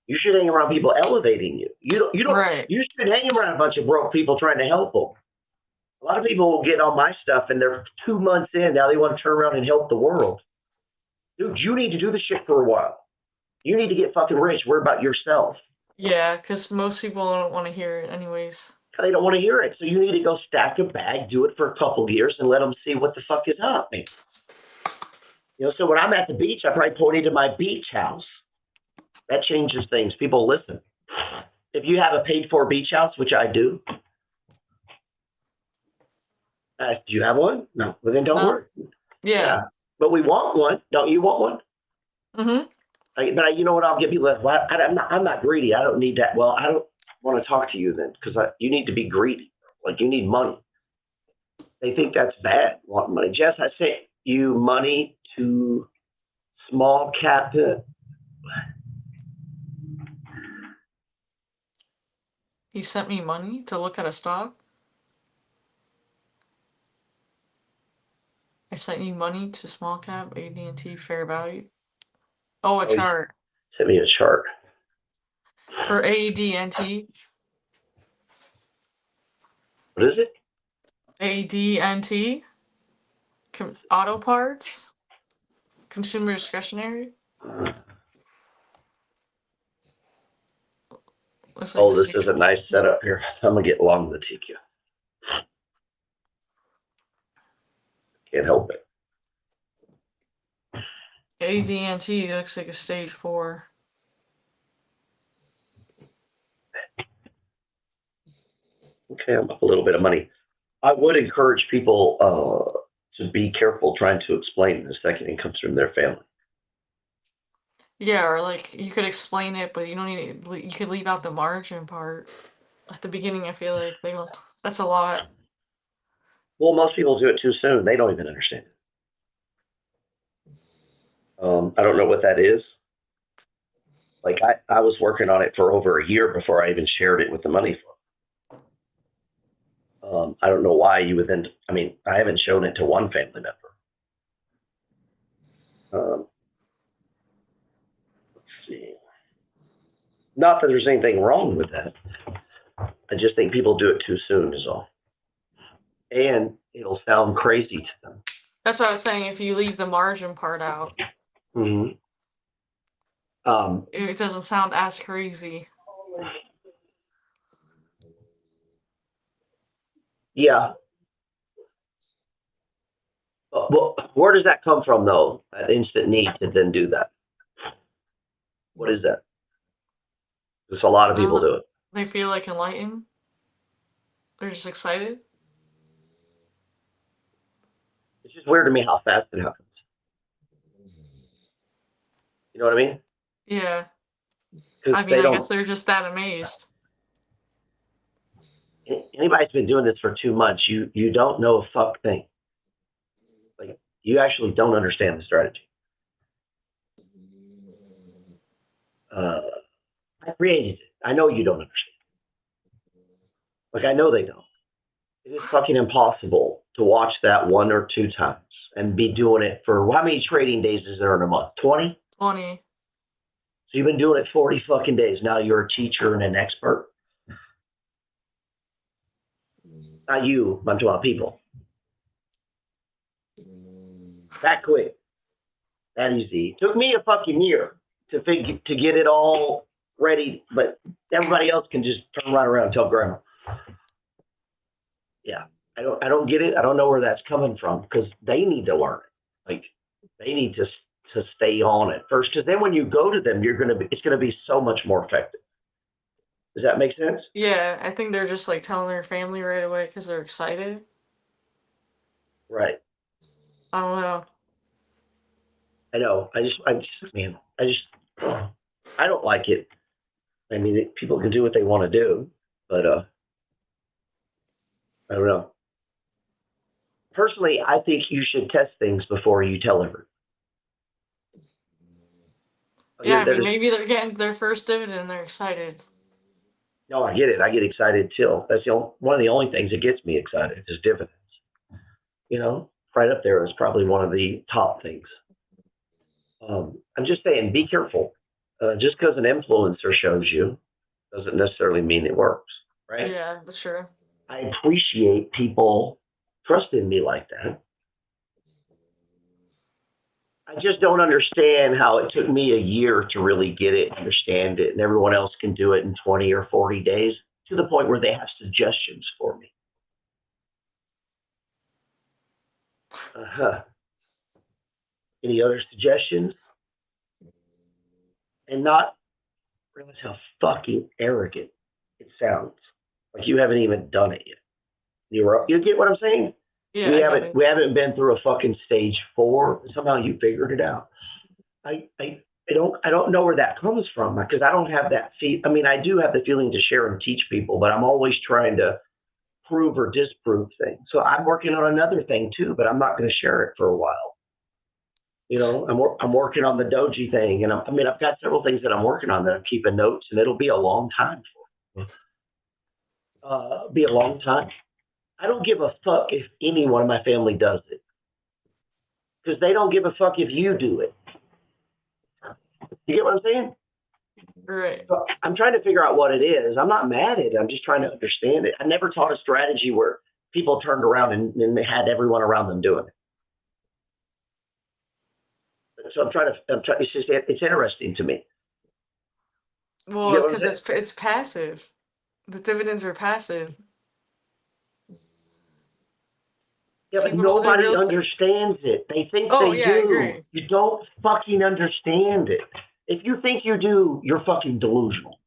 You should hang around people elevating you. You don't. Right. You should hang around a bunch of broke people trying to help them. A lot of people will get on my stuff and they're 2 months in. Now they want to turn around and help the world. Dude, you need to do the shit for a while. You need to get fucking rich. Worry about yourself. Yeah, because most people don't want to hear it anyways. They don't want to hear it. So you need to go stack a bag, do it for a couple of years, and let them see what the fuck is up, man. You know, so when I'm at the beach, I probably point into my beach house. That changes things. People listen. If you have a paid-for beach house, which I do, do you have one? No. Well, then don't worry. Yeah. But we want one. Don't you want one? Mm-hmm. But you know what? I'll give you less. Well, I'm not greedy. I don't need that. Well, I don't want to talk to you then because you need to be greedy. Like you need money. They think that's bad, wanting money. Jess, I sent you money to small cap. He sent me money to look at a stock? I sent you money to small cap, AD&T, fair value. Oh, a chart. Send me a chart. For AD&T. What is it? AD&T. Auto parts. Consumer discretionary. Like this is a nice setup here. I'm going to get long the TQ. Can't help it. AD&T looks like a stage 4. Okay, I'm up a little bit of money. I would encourage people to be careful trying to explain the second income stream to their family. Yeah, or like you could explain it, but you don't need to, you could leave out the margin part. At the beginning, I feel like they don't. That's a lot. Well, most people do it too soon. They don't even understand it. I don't know what that is. Like I was working on it for over a year before I even shared it with the money fund. I don't know why you would then. I mean, I haven't shown it to one family member. Let's see. Not that there's anything wrong with that. I just think people do it too soon is all. And it'll sound crazy to them. That's what I was saying. If you leave the margin part out, Mm-hmm. it doesn't sound as crazy. Yeah. Well, where does that come from, though? That instant need to then do that. What is that? Because a lot of people do it. They feel like enlightened. They're just excited. It's just weird to me how fast it happens. You know what I mean? Yeah. Because I mean, I guess they're just that amazed. Anybody's been doing this for 2 months, you don't know a fuck thing. Like, you actually don't understand the strategy. I created it. I know you don't understand. Like, I know they don't. It is fucking impossible to watch that 1 or 2 times and be doing it for, how many trading days is there in a month? 20? 20. So you've been doing it 40 fucking days. Now you're a teacher and an expert. Not you, I'm talking about people. That quick. That easy. It took me a fucking year to get it all ready, but everybody else can just turn right around and tell grandma. Yeah. I don't get it. I don't know where that's coming from because they need to learn it. Like they need to stay on it first, because then when you go to them, it's gonna be so much more effective. Does that make sense? Yeah, I think they're just like telling their family right away because they're excited. Right. I don't know. I know. I don't like it. I mean, people can do what they want to do, but I don't know. Personally, I think you should test things before you tell everyone. Yeah, I mean, maybe they're getting their first dividend and they're excited. No, I get it. I get excited too. That's one of the only things that gets me excited is dividends. You know, right up there is probably one of the top things. I'm just saying, be careful. Just because an influencer shows you doesn't necessarily mean it works, right? Yeah, that's true. I appreciate people trusting me like that. I just don't understand how it took me a year to really get it, understand it, and everyone else can do it in 20 or 40 days to the point where they have suggestions for me. Any other suggestions? And not realize how fucking arrogant it sounds. Like you haven't even done it yet. You get what I'm saying? Yeah, we haven't been through a fucking stage 4. Somehow you figured it out. I don't know where that comes from because I don't have that I mean, I do have the feeling to share and teach people, but I'm always trying to prove or disprove things. So I'm working on another thing too, but I'm not going to share it for a while. You know, I'm working on the doji thing, and I've got several things that I'm working on that I'm keeping notes, and it'll be a long time be a long time. I don't give a fuck if any one of my family does it, because they don't give a fuck if you do it. You get what I'm saying? Right. So I'm trying to figure out what it is. I'm not mad at it. I'm just trying to understand it. I never taught a strategy where people turned around and they had everyone around them doing it. So it's interesting to me. Well, because it's passive. The dividends are passive. Yeah, but nobody understands it. They think they do. I agree. You don't fucking understand it. If you think you do, you're fucking delusional.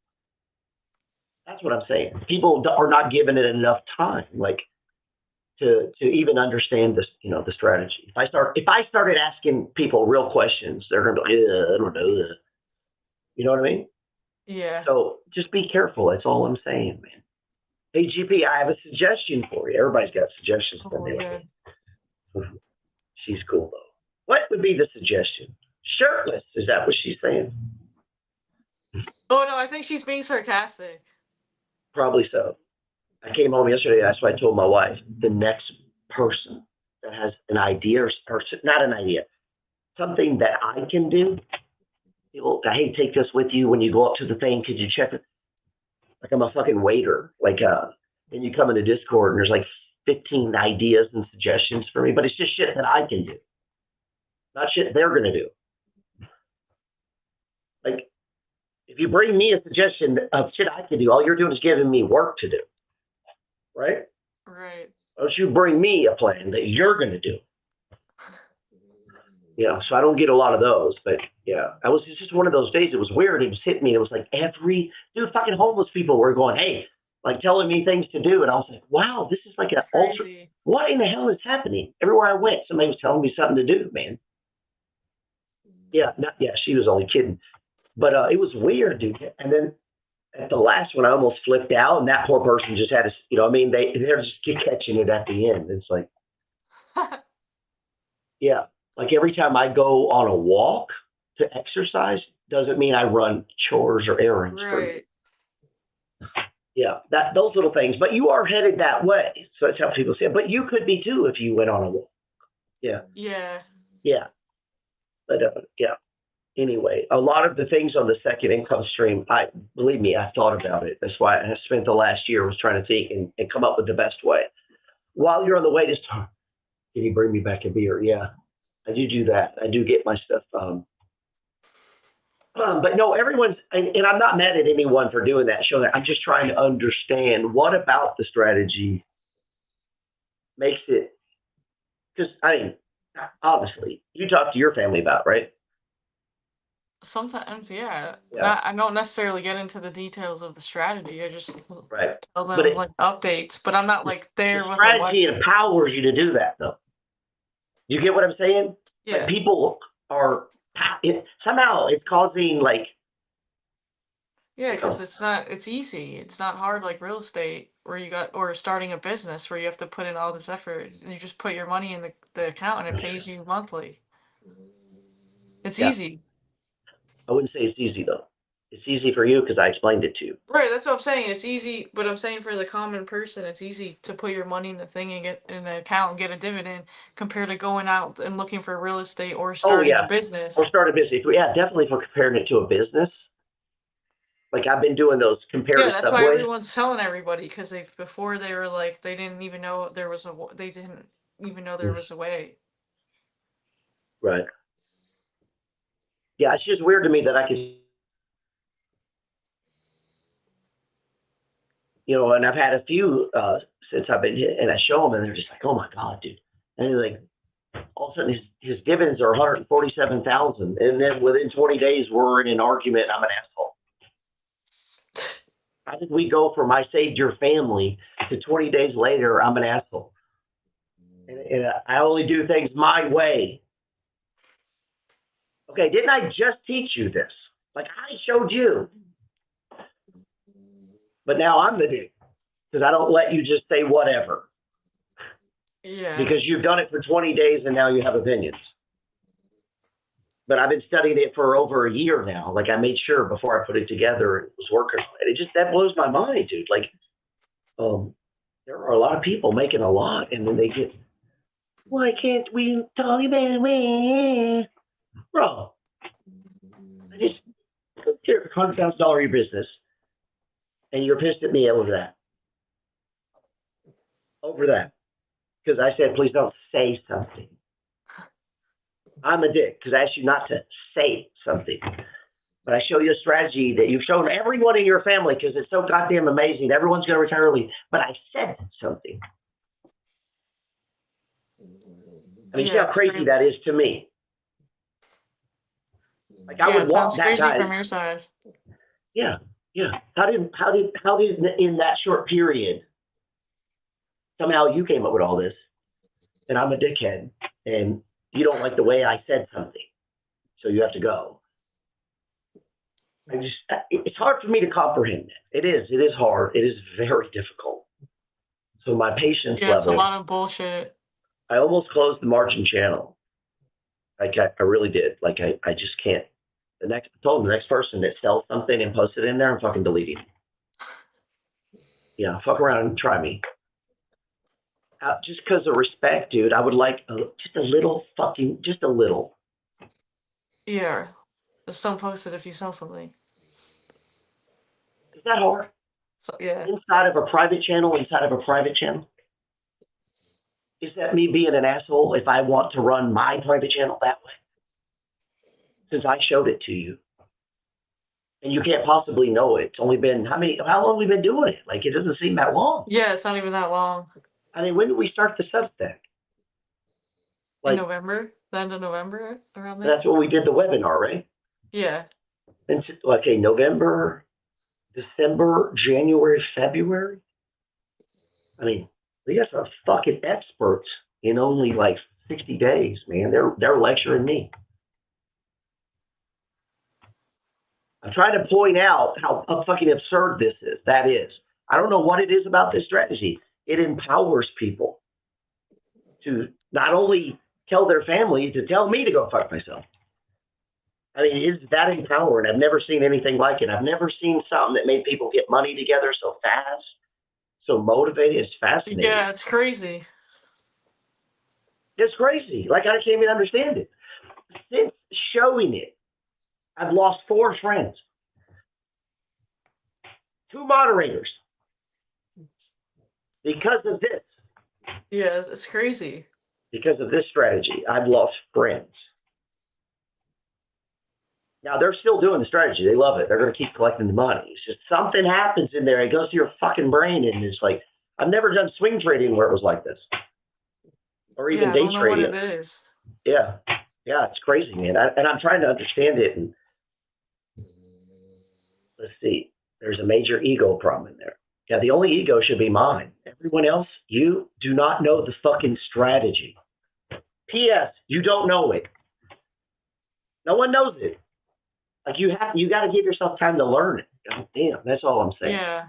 That's what I'm saying. People are not given it enough time, like to even understand this, the strategy. If I started asking people real questions, they're gonna be, I don't know. You know what I mean? Yeah. So just be careful. That's all I'm saying, man. Hey, GP, I have a suggestion for you. Everybody's got suggestions for Oh, me. yeah. She's cool, though. What would be the suggestion? Shirtless. Is that what she's saying? Oh, no, I think she's being sarcastic. Probably so. I came home yesterday. That's why I told my wife, the next person that has an idea or not an idea, something that I can do. People, hey, take this with you when you go up to the thing. Could you check it? Like I'm a fucking waiter. Like, and you come into Discord and there's like 15 ideas and suggestions for me, but it's just shit that I can do, not shit they're gonna do. Like, if you bring me a suggestion of shit I can do, all you're doing is giving me work to do, right? Right. Don't you bring me a plan that you're gonna do? Yeah, so I don't get a lot of those, but yeah, it's just one of those days. It was weird. It was hitting me. It was like fucking homeless people were going, hey, like telling me things to do. And I was like, wow, this is like an ultra. What in the hell is happening? Everywhere I went, somebody was telling me something to do, man. Yeah, she was only kidding. But it was weird, dude. And then at the last one, I almost flipped out, and that poor person just had to, they're just catching it at the end. It's like, yeah. Like every time I go on a walk to exercise, doesn't mean I run chores or errands. Right. Yeah, those little things. But you are headed that way. So that's how people say it. But you could be too if you went on a walk. Yeah. Yeah. Yeah. But yeah. Anyway, a lot of the things on the second income stream, believe me, I thought about it. That's why I spent the last year was trying to think and come up with the best way. While you're on the way to start, can you bring me back a beer? Yeah. I do that. I do get my stuff. But no, everyone's, and I'm not mad at anyone for doing that, showing that. I'm just trying to understand what about the strategy makes it, because honestly, you talk to your family about, right? Sometimes, yeah. Yeah. I don't necessarily get into the details of the strategy. I just Right. tell them like updates, but I'm not like there with strategy empowers you to do that, though. You get what I'm saying? Yeah. Like people are somehow it's causing like. Yeah, because it's easy. It's not hard like real estate or starting a business where you have to put in all this effort and you just put your money in the account and it pays you monthly. It's easy. I wouldn't say it's easy though. It's easy for you because I explained it to you. Right, that's what I'm saying. It's easy, but I'm saying for the common person, it's easy to put your money in the thing and get in an account and get a dividend compared to going out and looking for real estate or starting a business. Or start a business. Yeah, definitely for comparing it to a business. Like I've been doing those comparative. Yeah, that's why everyone's telling everybody because before they were like they didn't even know there was a way. Right. Yeah, it's just weird to me that I could. And I've had a few since I've been here, and I show them, and they're just like, "Oh my god, dude!" And they're like, all of a sudden, his dividends are $147,000, and then within 20 days, we're in an argument. I'm an asshole. How did we go from I saved your family to 20 days later, I'm an asshole? And I only do things my way. Okay, didn't I just teach you this? Like I showed you. But now I'm the dick because I don't let you just say whatever. Yeah. Because you've done it for 20 days and now you have opinions. But I've been studying it for over a year now. Like I made sure before I put it together it was working. That blows my mind, dude. Like, there are a lot of people making a lot, and then they get, why can't we talk about it? Bro, I just took care of $100,000 of your business, and you're pissed at me over that. Because I said, please don't say something. I'm a dick because I asked you not to say something. But I show you a strategy that you've shown everyone in your family because it's so goddamn amazing. Everyone's going to retire early. But I said something. I mean, see how crazy that is to me. Like I would walk that crazy guy. From your side. Yeah. How did in that short period somehow you came up with all this, and I'm a dickhead, and you don't like the way I said something, so you have to go. it's hard for me to comprehend it. It is hard. It is very difficult. So my patience Yeah, it's a level, lot of bullshit. I almost closed the margin channel. Like I really did. Like I just can't. I told the next person that sells something and posts it in there, I'm fucking deleting it. Yeah, fuck around and try me. Just because of respect, dude, I would like just a little. Yeah. Just don't post it if you sell something. Is that hard? So yeah. Inside of a private channel, Is that me being an asshole if I want to run my private channel that way? Since I showed it to you. And you can't possibly know it. It's only been, how long have we been doing it? Like, it doesn't seem that long. Yeah, it's not even that long. I mean, when did we start the Substack? In Like, November? The end of November? Around there? that's when we did the webinar, right? Yeah. And okay, November, December, January, February. I mean, we got some fucking experts in only like 60 days, man. They're lecturing me. I'm trying to point out how fucking absurd this is. That is. I don't know what it is about this strategy. It empowers people to not only tell their family, to tell me to go fuck myself. I mean, it's that empowering. I've never seen anything like it. I've never seen something that made people get money together so fast, so motivated. It's fascinating. Yeah, it's crazy. It's crazy. Like, I can't even understand it. Since showing it, I've lost 4 friends, 2 moderators, because of this. Yeah, it's crazy. Because of this strategy, I've lost friends. Now, they're still doing the strategy. They love it. They're going to keep collecting the money. It's just something happens in there. It goes to your fucking brain, and it's like, I've never done swing trading where it was like this. Or even day I don't know trading. what it is. Yeah. Yeah, it's crazy, man. And I'm trying to understand it. And let's see. There's a major ego problem in there. Yeah, the only ego should be mine. Everyone else, you do not know the fucking strategy. P.S. You don't know it. No one knows it. Like, you got to give yourself time to learn it. God damn, that's all I'm saying. Yeah.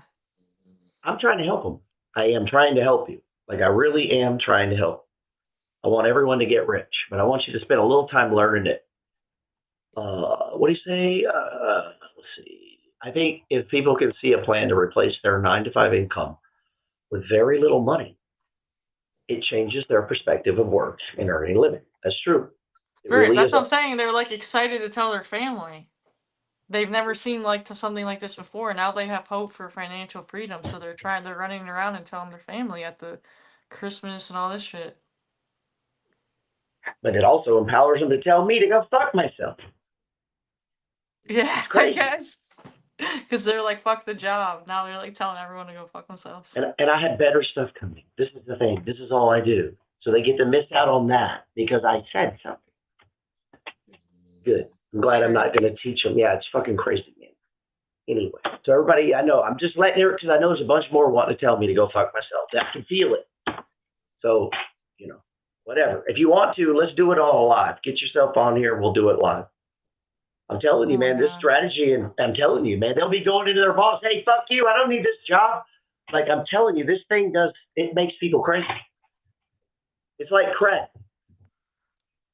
I'm trying to help them. I am trying to help you. Like, I really am trying to help. I want everyone to get rich, but I want you to spend a little time learning it. What do you say? Let's see. I think if people can see a plan to replace their 9-to-5 income with very little money, it changes their perspective of work and earning a living. That's true. It Right, really that's is. what I'm saying. They're like excited to tell their family. They've never seen something like this before. Now they have hope for financial freedom, so they're running around and telling their family at the Christmas and all this shit. But it also empowers them to tell me to go fuck myself. Yeah, I Crazy. guess. Because they're like, fuck the job. Now they're like telling everyone to go fuck themselves. And I had better stuff coming. This is the thing. This is all I do. So they get to miss out on that because I said something. Good. I'm glad I'm not going to teach them. Yeah, it's fucking crazy, man. Anyway, so everybody, I know, I'm just letting it because I know there's a bunch more wanting to tell me to go fuck myself. I can feel it. So, whatever. If you want to, let's do it all live. Get yourself on here. We'll do it live. I'm telling you, man, this strategy, and I'm telling you, man, they'll be going into their boss, hey, fuck you, I don't need this job. Like, I'm telling you, this thing it makes people crazy. It's like crack.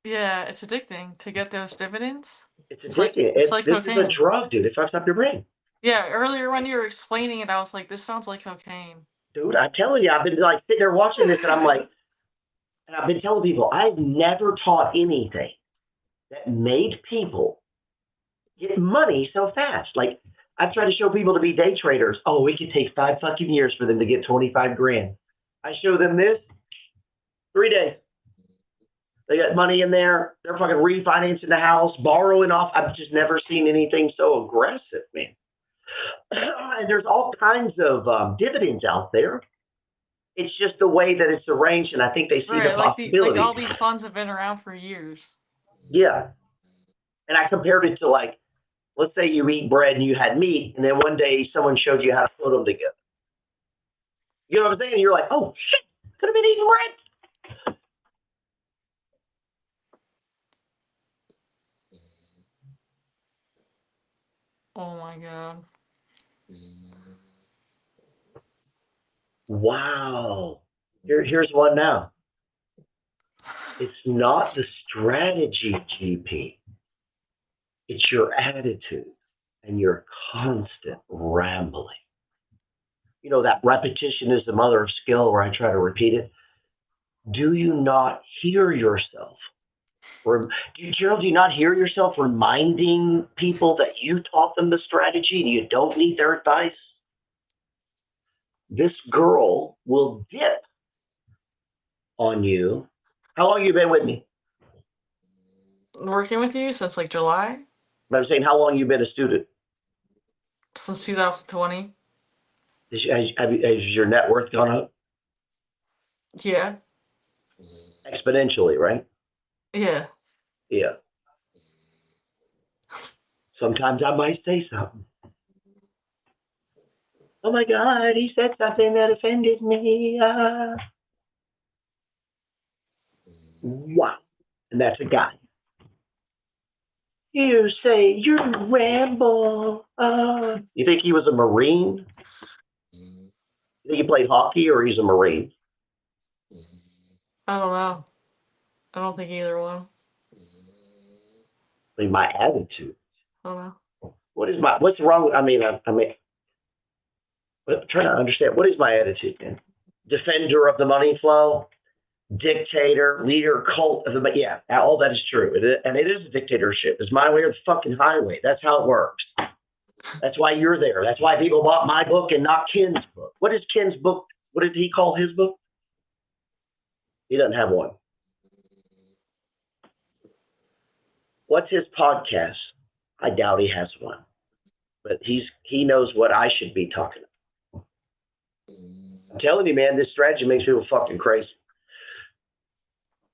Yeah, it's addicting to get those dividends. It's addicting. It's like this cocaine. is a drug, dude. It fucks up your brain. Yeah, earlier when you were explaining it, I was like, this sounds like cocaine. Dude, I'm telling you, I've been like sitting there watching this, and I'm like, and I've been telling people, I've never taught anything that made people get money so fast. Like, I've tried to show people to be day traders. Oh, it could take 5 fucking years for them to get 25 grand. I show them this, 3 days. They got money in there. They're fucking refinancing the house, borrowing off. I've just never seen anything so aggressive, man. And there's all kinds of dividends out there. It's just the way that it's arranged, and I think they see the possibility. Like all these funds have been around for years. Yeah. And I compared it to, like, let's say you eat bread and you had meat, and then one day someone showed you how to put them together. You know what I'm saying? You're like, oh, shit, could have been eating bread. Oh Wow. Here's one now. It's not the strategy, GP. It's your attitude and your constant rambling. You know, that repetition is the mother of skill, where I try to repeat it. Do you not hear yourself? Gerald, do you not hear yourself reminding people that you taught them the strategy and you don't need their advice? This girl will dip on you. How long have you been with me? Working with you since like July? I'm saying, how long have you been a student? Since 2020. Has your net worth gone up? Yeah. Exponentially, right? Yeah. Yeah. Sometimes I might say something. Oh my God, he said something that offended me. Wow. And that's a guy. You say, you ramble. You think he was a Marine? You think he played hockey or he's a Marine? I don't know. I don't think either one. I mean, my attitude. I don't know. What's wrong with, I'm trying to understand, what is my attitude, man? Defender of the money flow, dictator, leader, cult of the, yeah, all that is true. And it is a dictatorship. It's my way or the fucking highway. That's how it works. That's why you're there. That's why people bought my book and not Ken's book. What is Ken's book? What did he call his book? He doesn't have one. What's his podcast? I doubt he has one. But he knows what I should be talking about. I'm telling you, man, this strategy makes people fucking crazy.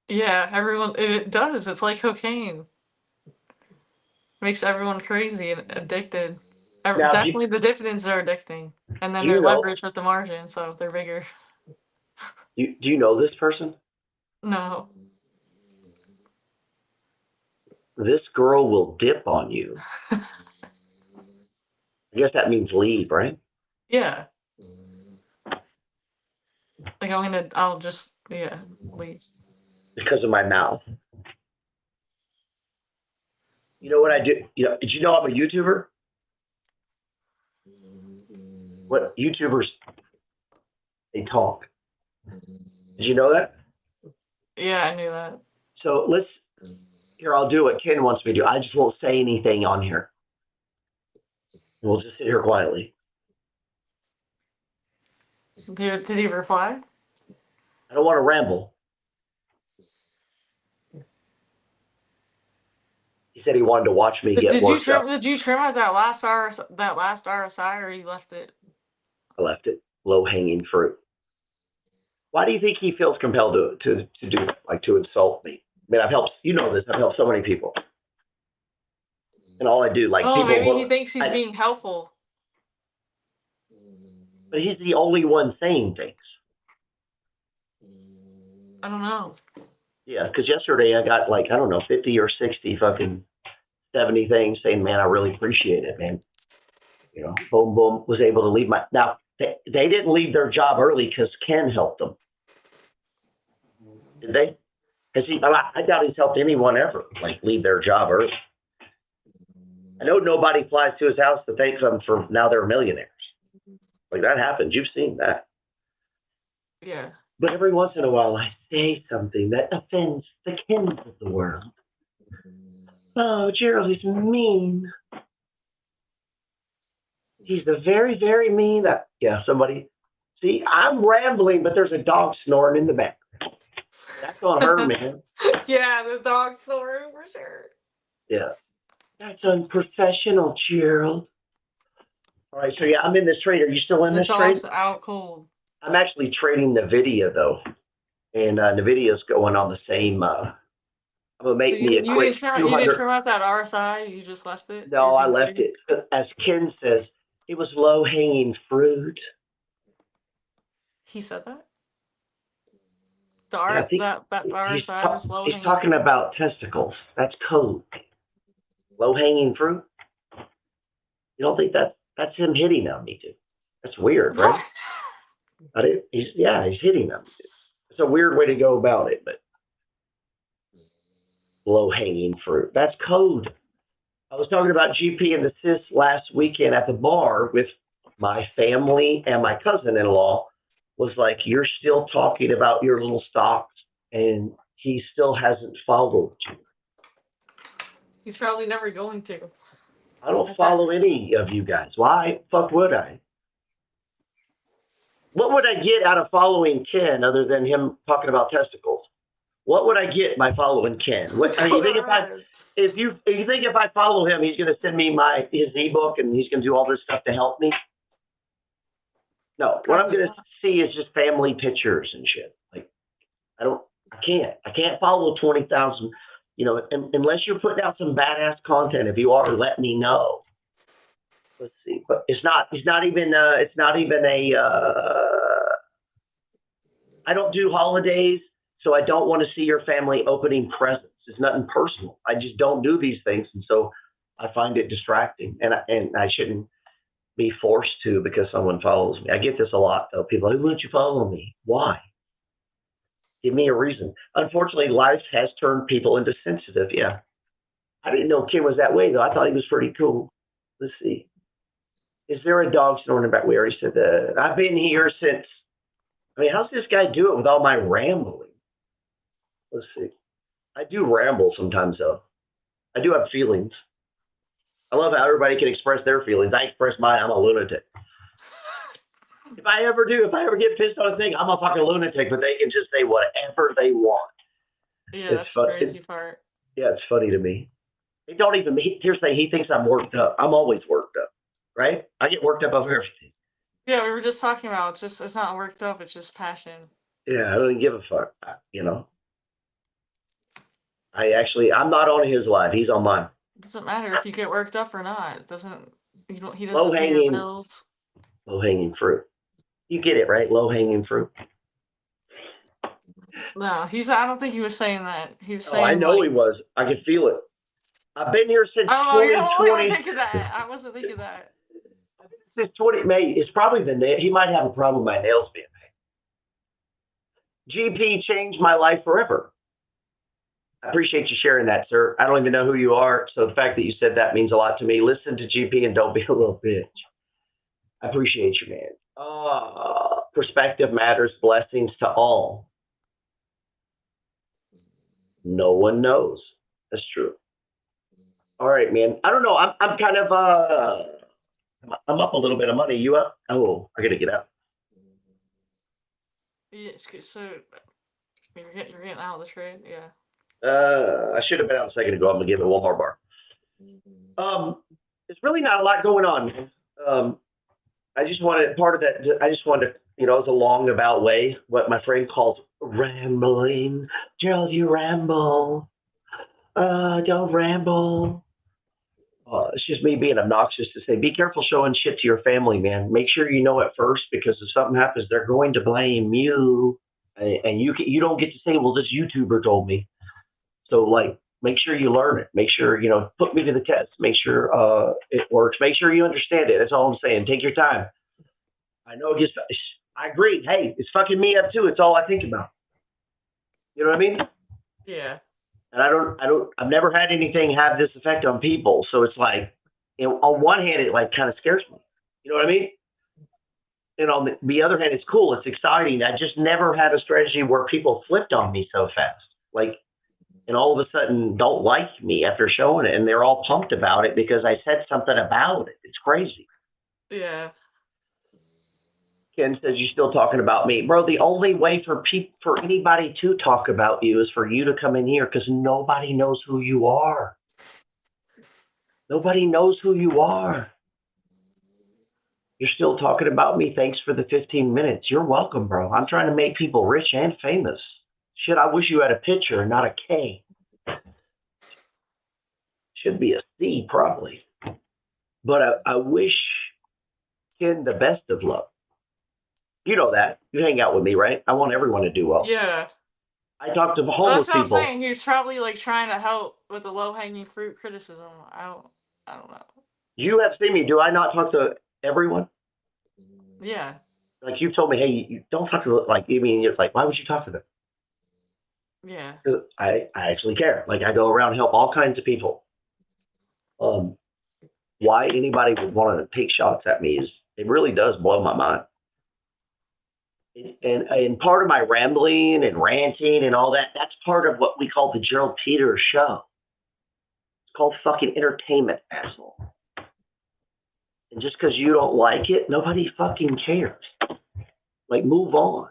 Yeah, everyone, it does. It's like cocaine. Makes everyone crazy and addicted. Now, Definitely the dividends are addicting. And then they're leveraged with the margin, so they're bigger. Do you know this person? No. This girl will dip on you. I guess that means leave, right? Yeah. Like I'll just, yeah, leave. Because of my mouth. You know what I do? You know, did you know I'm a YouTuber? What YouTubers, they talk. Did you know that? Yeah, I knew that. So here, I'll do what Ken wants me to do. I just won't say anything on here. We'll just sit here quietly. Did he reply? I don't want to ramble. He said he wanted to watch me get worked up. Did you trim out that last RSI, or you left it? I left it. Low-hanging fruit. Why do you think he feels compelled to do, like, to insult me? I mean, I've helped, you know this, I've helped so many people. And all I do, like, people. Maybe he thinks he's being helpful. But he's the only one saying things. I don't know. Yeah, because yesterday I got, like, I don't know, 50 or 60 fucking 70 things saying, man, I really appreciate it, man. You know, boom, boom, was able to leave my, now, they didn't leave their job early because Ken helped them. Did they? I doubt he's helped anyone ever, like, leave their job early. I know nobody flies to his house to thank them for now they're millionaires. Like, that happens. You've seen that. Yeah. But every once in a while, I say something that offends the Kens of the world. Oh, Gerald is mean. He's a very, very mean. Somebody. See, I'm rambling, but there's a dog snoring in the back. That's on her, man. Yeah, the dog snoring for sure. Yeah. That's unprofessional, Gerald. All right, so yeah, I'm in this trade. Are you still in this trade? The dog's out cold. I'm actually trading NVIDIA, though. And NVIDIA's going on the same. I'm going to make me a quick 200. You didn't trim out that RSI? You just left it? No, I left it. As Ken says, it was low-hanging fruit. He said that? That RSI was low-hanging. He's talking about testicles. That's code. Low-hanging fruit? You don't think that's That's him hitting on me, dude. That's weird, right? He's hitting on me, dude. It's a weird way to go about it, but low-hanging fruit. That's code. I was talking about GP and the sis last weekend at the bar with my family, and my cousin-in-law was like, you're still talking about your little stocks, and he still hasn't followed you. He's probably never going to. I don't follow any of you guys. Why? Fuck would I? What would I get out of following Ken other than him talking about testicles? What would I get by following Ken? You think if I follow him, he's going to send me his ebook and he's going to do all this stuff to help me? No, what I'm going to see is just family pictures and shit. Like, I can't follow 20,000. Unless you're putting out some badass content. If you are, let me know. Let's see, but it's not even a. I don't do holidays, so I don't want to see your family opening presents. It's nothing personal. I just don't do these things, and so I find it distracting, and I shouldn't be forced to because someone follows me. I get this a lot though. People are like, why wouldn't you follow me? Why? Give me a reason. Unfortunately, life has turned people into sensitive. Yeah. I didn't know Kim was that way, though. I thought he was pretty cool. Let's see. Is there a dog snoring back? We already said that. I've been here since. How's this guy do it with all my rambling? Let's see. I do ramble sometimes, though. I do have feelings. I love how everybody can express their feelings. I express mine. I'm a lunatic. If I ever get pissed on a thing, I'm a fucking lunatic, but they can just say whatever they want. Yeah, that's the crazy part. Yeah, it's funny to me. They don't even, here's the thing, he thinks I'm worked up. I'm always worked up, right? I get worked up over everything. Yeah, we were just talking about, it's not worked up, it's just passion. Yeah, I don't even give a fuck, I'm not on his life, he's on mine. It doesn't matter if you get worked up or not. He doesn't Low pay your bills. Low-hanging fruit. You get it, right? Low-hanging fruit. No, I don't think he was saying that. He was saying. I know he was. I could feel it. I've been here since 2020. You're the only one thinking that. I wasn't thinking that. Since 20 May, it's probably the nail. He might have a problem with my nails being made. GP changed my life forever. I appreciate you sharing that, sir. I don't even know who you are, so the fact that you said that means a lot to me. Listen to GP and don't be a little bitch. I appreciate you, man. Perspective matters. Blessings to all. No one knows. That's true. All right, man. I don't know. I'm kind of I'm up a little bit of money. You up? Oh, I gotta get out. Yeah, so you're getting out of the trade, yeah. I should have been out a second ago. I'm gonna give it one more bar. There's really not a lot going on, man. I just wanted to, it was a long about way, what my friend calls rambling. Gerald, you ramble. Don't ramble. It's just me being obnoxious to say, be careful showing shit to your family, man. Make sure you know it first, because if something happens, they're going to blame you. And you don't get to say, well, this YouTuber told me. So, make sure you learn it. Make sure, put me to the test. Make sure it works. Make sure you understand it. That's all I'm saying. Take your time. I know I agree. Hey, it's fucking me up too. It's all I think about. You know what I mean? Yeah. And I've never had anything have this effect on people. So it's like, on one hand, it kind of scares me. You know what I mean? And on the other hand, it's cool. It's exciting. I just never had a strategy where people flipped on me so fast. And all of a sudden don't like me after showing it. And they're all pumped about it because I said something about it. It's crazy. Yeah. Ken says, you're still talking about me. Bro, the only way for anybody to talk about you is for you to come in here, because nobody knows who you are. Nobody knows who you are. You're still talking about me. Thanks for the 15 minutes. You're welcome, bro. I'm trying to make people rich and famous. Shit, I wish you had a picture and not a K. Should be a C, probably. But I wish Ken the best of luck. You know that. You hang out with me, right? I want everyone to do well. Yeah. I talk to homeless that's what people. I'm saying. He's probably trying to help with the low-hanging fruit criticism. I don't know. You have seen me. Do I not talk to everyone? Yeah. Like you've told me, hey, you don't talk to like. I mean, it's like, why would you talk to them? Yeah. 'Cause I actually care. Like I go around and help all kinds of people. Why anybody would want to take shots at me is it really does blow my mind. And part of my rambling and ranting and all that, that's part of what we call the Gerald Peters show. It's called fucking entertainment, asshole. And just because you don't like it, nobody fucking cares. Like, move on.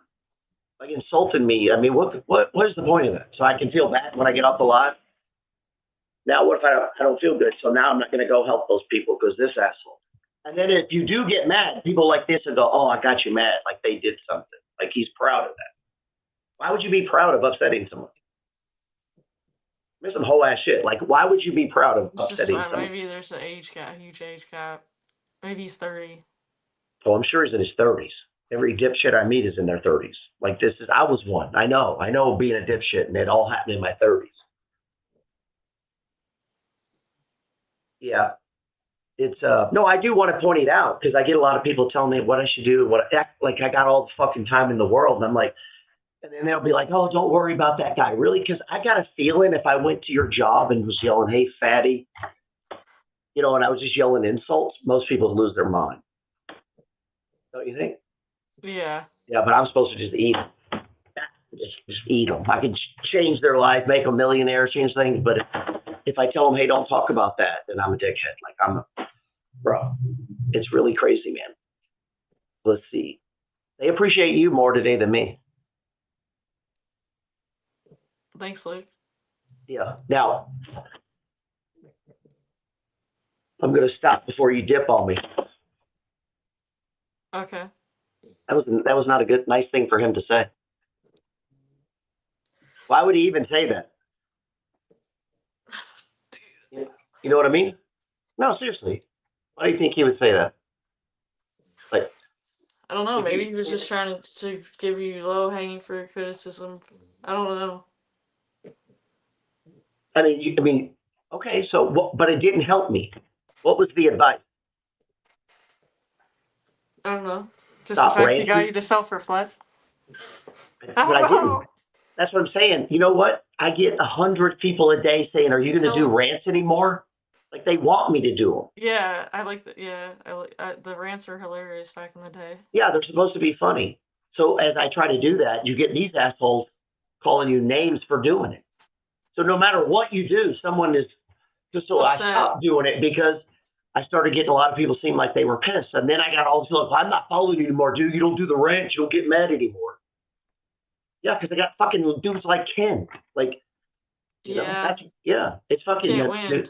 Like insulting me. I mean, what is the point of that? So I can feel bad when I get off the live. Now, what if I don't feel good? So now I'm not going to go help those people because this asshole. And then if you do get mad, people like this will go, oh, I got you mad. Like they did something. Like he's proud of that. Why would you be proud of upsetting someone? There's some whole ass shit. Like, why would you be proud of It's just upsetting someone? maybe there's an age gap, huge age gap. Maybe he's 30. Oh, I'm sure he's in his 30s. Every dipshit I meet is in their 30s. Like this is, I was one. I know being a dipshit, and it all happened in my 30s. Yeah. It's no, I do want to point it out because I get a lot of people telling me what I should do, like I got all the fucking time in the world, and I'm like, and then they'll be like, oh, don't worry about that guy, really, because I got a feeling if I went to your job and was yelling, hey, fatty, you know, and I was just yelling insults, most people would lose their mind. Don't you think? Yeah. Yeah, but I'm supposed to just eat them. Just eat them. I can change their life, make them millionaires, change things, but if I tell them, hey, don't talk about that, then I'm a dickhead. Like bro, it's really crazy, man. Let's see. They appreciate you more today than me. Thanks, Luke. Yeah. Now, I'm going to stop before you dip on me. Okay. That was not a nice thing for him to say. Why would he even say that? You know what I mean? No, seriously. Why do you think he would say that? Like, I don't know. Maybe he was just trying to give you low-hanging fruit criticism. I don't know. I mean, okay, so what, but it didn't help me. What was the advice? I don't know. Just Stop the fact he got ranting? you to self-reflect. But I didn't. That's what I'm saying. You know what? I get 100 people a day saying, are you going to do rants anymore? Like they want me to do them. Yeah, I like the the rants were hilarious back in the day. Yeah, they're supposed to be funny. So as I try to do that, you get these assholes calling you names for doing it. So no matter what you do, someone is just so Upset. I stopped doing it because I started getting a lot of people seem like they were pissed. And then I got all the feelings, I'm not following you anymore, dude. You don't do the rants, you don't get mad anymore. Yeah, because I got fucking dudes like Ken. Like, you know, it's fucking Can't win. Dude.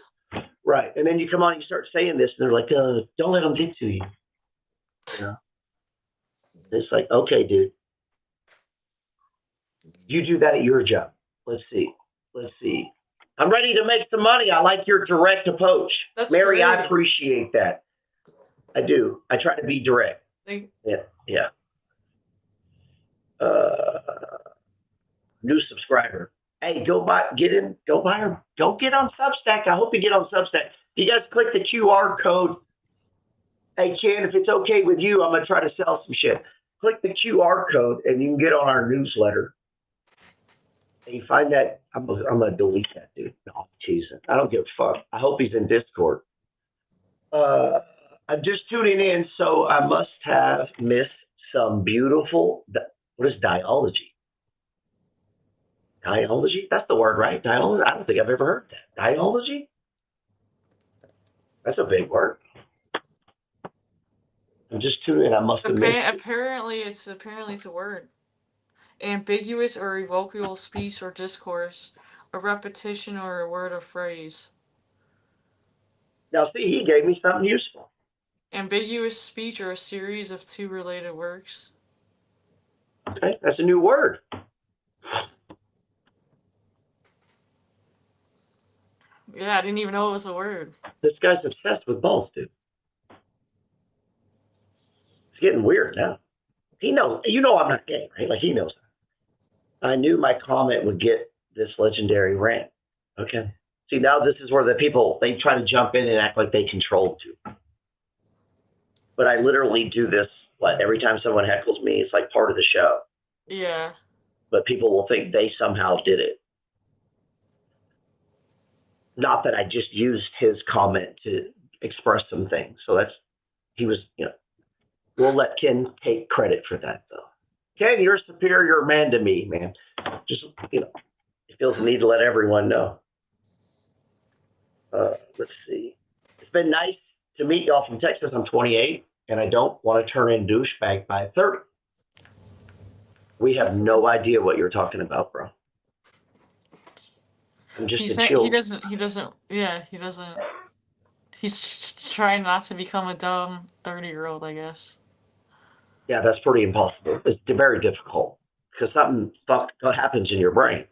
Right. And then you come on and you start saying this, and they're like, don't let them get to you. You know? It's like, okay, dude. You do that at your job. Let's see. I'm ready to make some money. I like your direct approach. That's Mary, great. I appreciate that. I do. I try to be direct. Yeah. New subscriber. Hey, go get on Substack. I hope you get on Substack. You guys click the QR code. Hey, Ken, if it's okay with you, I'm going to try to sell some shit. Click the QR code and you can get on our newsletter. And you find that, I'm going to delete that, dude. No, I'm teasing. I don't give a fuck. I hope he's in Discord. I'm just tuning in, so I must have missed some beautiful, what is dialogy? Dialogy? That's the word, right? Dialogy? I don't think I've ever heard that. Dialogy? That's a big word. I'm just tuning in. I must have missed it. Apparently it's a word. Ambiguous or evocative speech or discourse, a repetition or a word or phrase. Now, see, he gave me something useful. Ambiguous speech or a series of two related works. Okay, that's a new word. Yeah, I didn't even know it was a word. This guy's obsessed with balls, dude. It's getting weird now. He knows. You know I'm not gay, right? Like, he knows that. I knew my comment would get this legendary rant. Okay. See, now this is where the people, they try to jump in and act like they control you. But I literally do this, every time someone heckles me, it's like part of the show. Yeah. But people will think they somehow did it. Not that I just used his comment to express some things. So he was, we'll let Ken take credit for that, though. Ken, you're a superior man to me, man. Just, it feels the need to let everyone know. Let's see. It's been nice to meet y'all from Texas. I'm 28, and I don't want to turn in douchebag by 30. We have no idea what you're talking about, bro. I'm just a chill. He doesn't. He's trying not to become a dumb 30-year-old, I guess. Yeah, that's pretty impossible. It's very difficult because something fucked happens in your brain.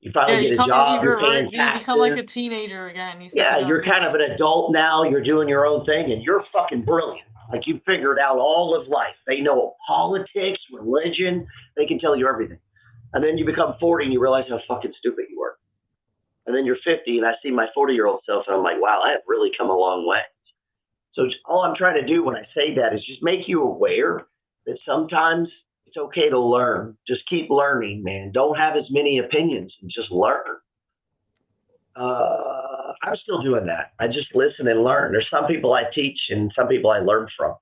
You finally get a job, you're paying taxes. You become like a teenager again. You're kind of an adult now. You're doing your own thing, and you're fucking brilliant. Like, you figured out all of life. They know politics, religion. They can tell you everything. And then you become 40, and you realize how fucking stupid you were. And then you're 50, and I see my 40-year-old self, and I'm like, wow, I have really come a long way. So all I'm trying to do when I say that is just make you aware that sometimes it's okay to learn. Just keep learning, man. Don't have as many opinions and just learn. I'm still doing that. I just listen and learn. There's some people I teach and some people I learn from.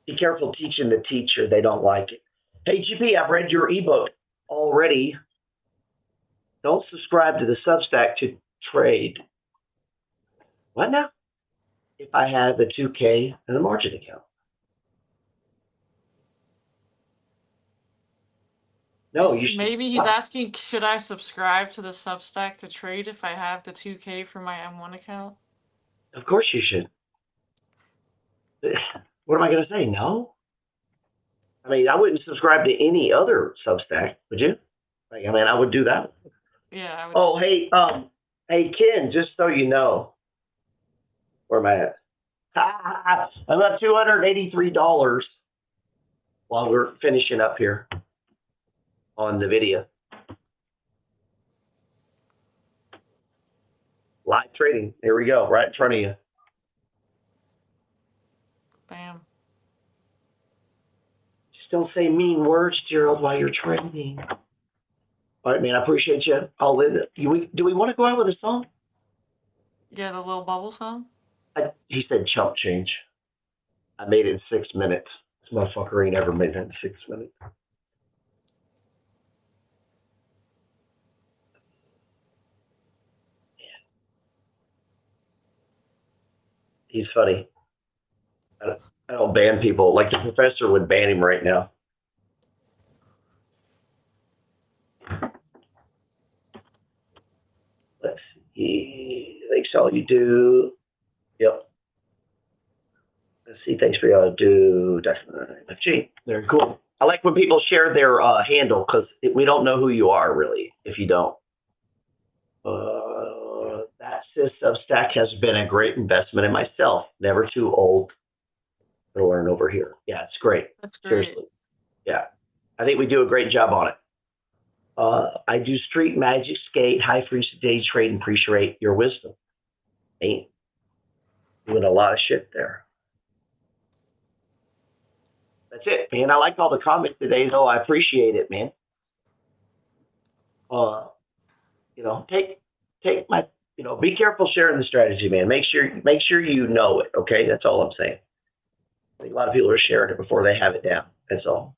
Be careful teaching the teacher. They don't like it. Hey, GP, I've read your ebook already. Don't subscribe to the Substack to trade. What now? If I have a 2K and a margin account. No, maybe he's asking, should I subscribe to the Substack to trade if I have the 2K for my M1 account? Of course you should. What am I going to say? No? I mean, I wouldn't subscribe to any other Substack, would you? I would do that. Yeah, I would. Hey, Ken, just so you know, where am I at? I'm at $283 while we're finishing up here on the video. Live trading. Here we go, right in front of you. Bam. Just don't say mean words, Gerald, while you're trading. All right, man, I appreciate you. I'll end it. Do we want to go out with a song? Yeah, the little bubble song? He said chump change. I made it in 6 minutes. This motherfucker ain't ever made it in 6 minutes. He's funny. I don't ban people. Like the professor would ban him right now. Let's see. Thanks all you do. Yep. Let's see. Thanks for y'all do. Definitely. FG. Very cool. I like when people share their handle because we don't know who you are really if you don't. That Substack has been a great investment in myself. Never too old to learn over here. Yeah, it's great. That's great. Seriously. Yeah. I think we do a great job on it. I do street magic, skate, high frequency day trade, and appreciate your wisdom. Ain't doing a lot of shit there. That's it, man. I liked all the comments today, though. I appreciate it, man. Take my, be careful sharing the strategy, man. Make sure you know it. Okay, that's all I'm saying. I think a lot of people are sharing it before they have it down. That's all.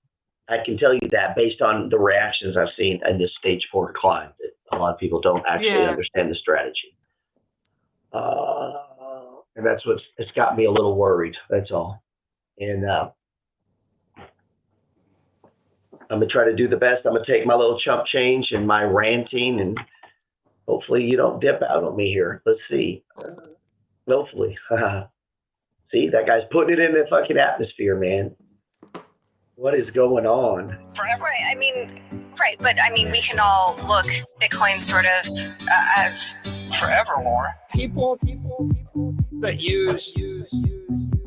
I can tell you that based on the reactions I've seen in this stage 4 climb, that a lot of people don't actually understand the strategy. And that's it's got me a little worried. That's all. And I'm gonna try to do the best. I'm gonna take my little chump change and my ranting, and hopefully you don't dip out on me here. Let's see. Hopefully. See, that guy's putting it in the fucking atmosphere, man. What is going on? Right, but we can all look Bitcoin sort of as forevermore. People that use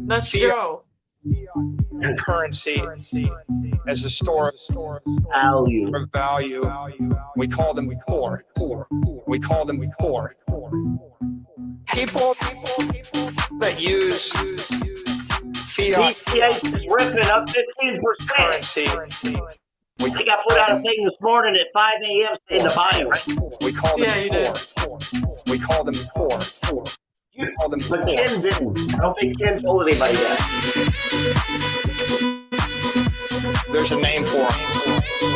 Let's go. currency as a store Value. of value, we call them poor. We call them poor. People that use fiat PCH is ripping up 15%. currency. I think I put out a thing this morning at 5 a.m. saying to buy them. We call them Yeah, you did. poor. We call them poor. We call them But poor. Ken didn't. I don't think Ken told anybody that. There's a name for them.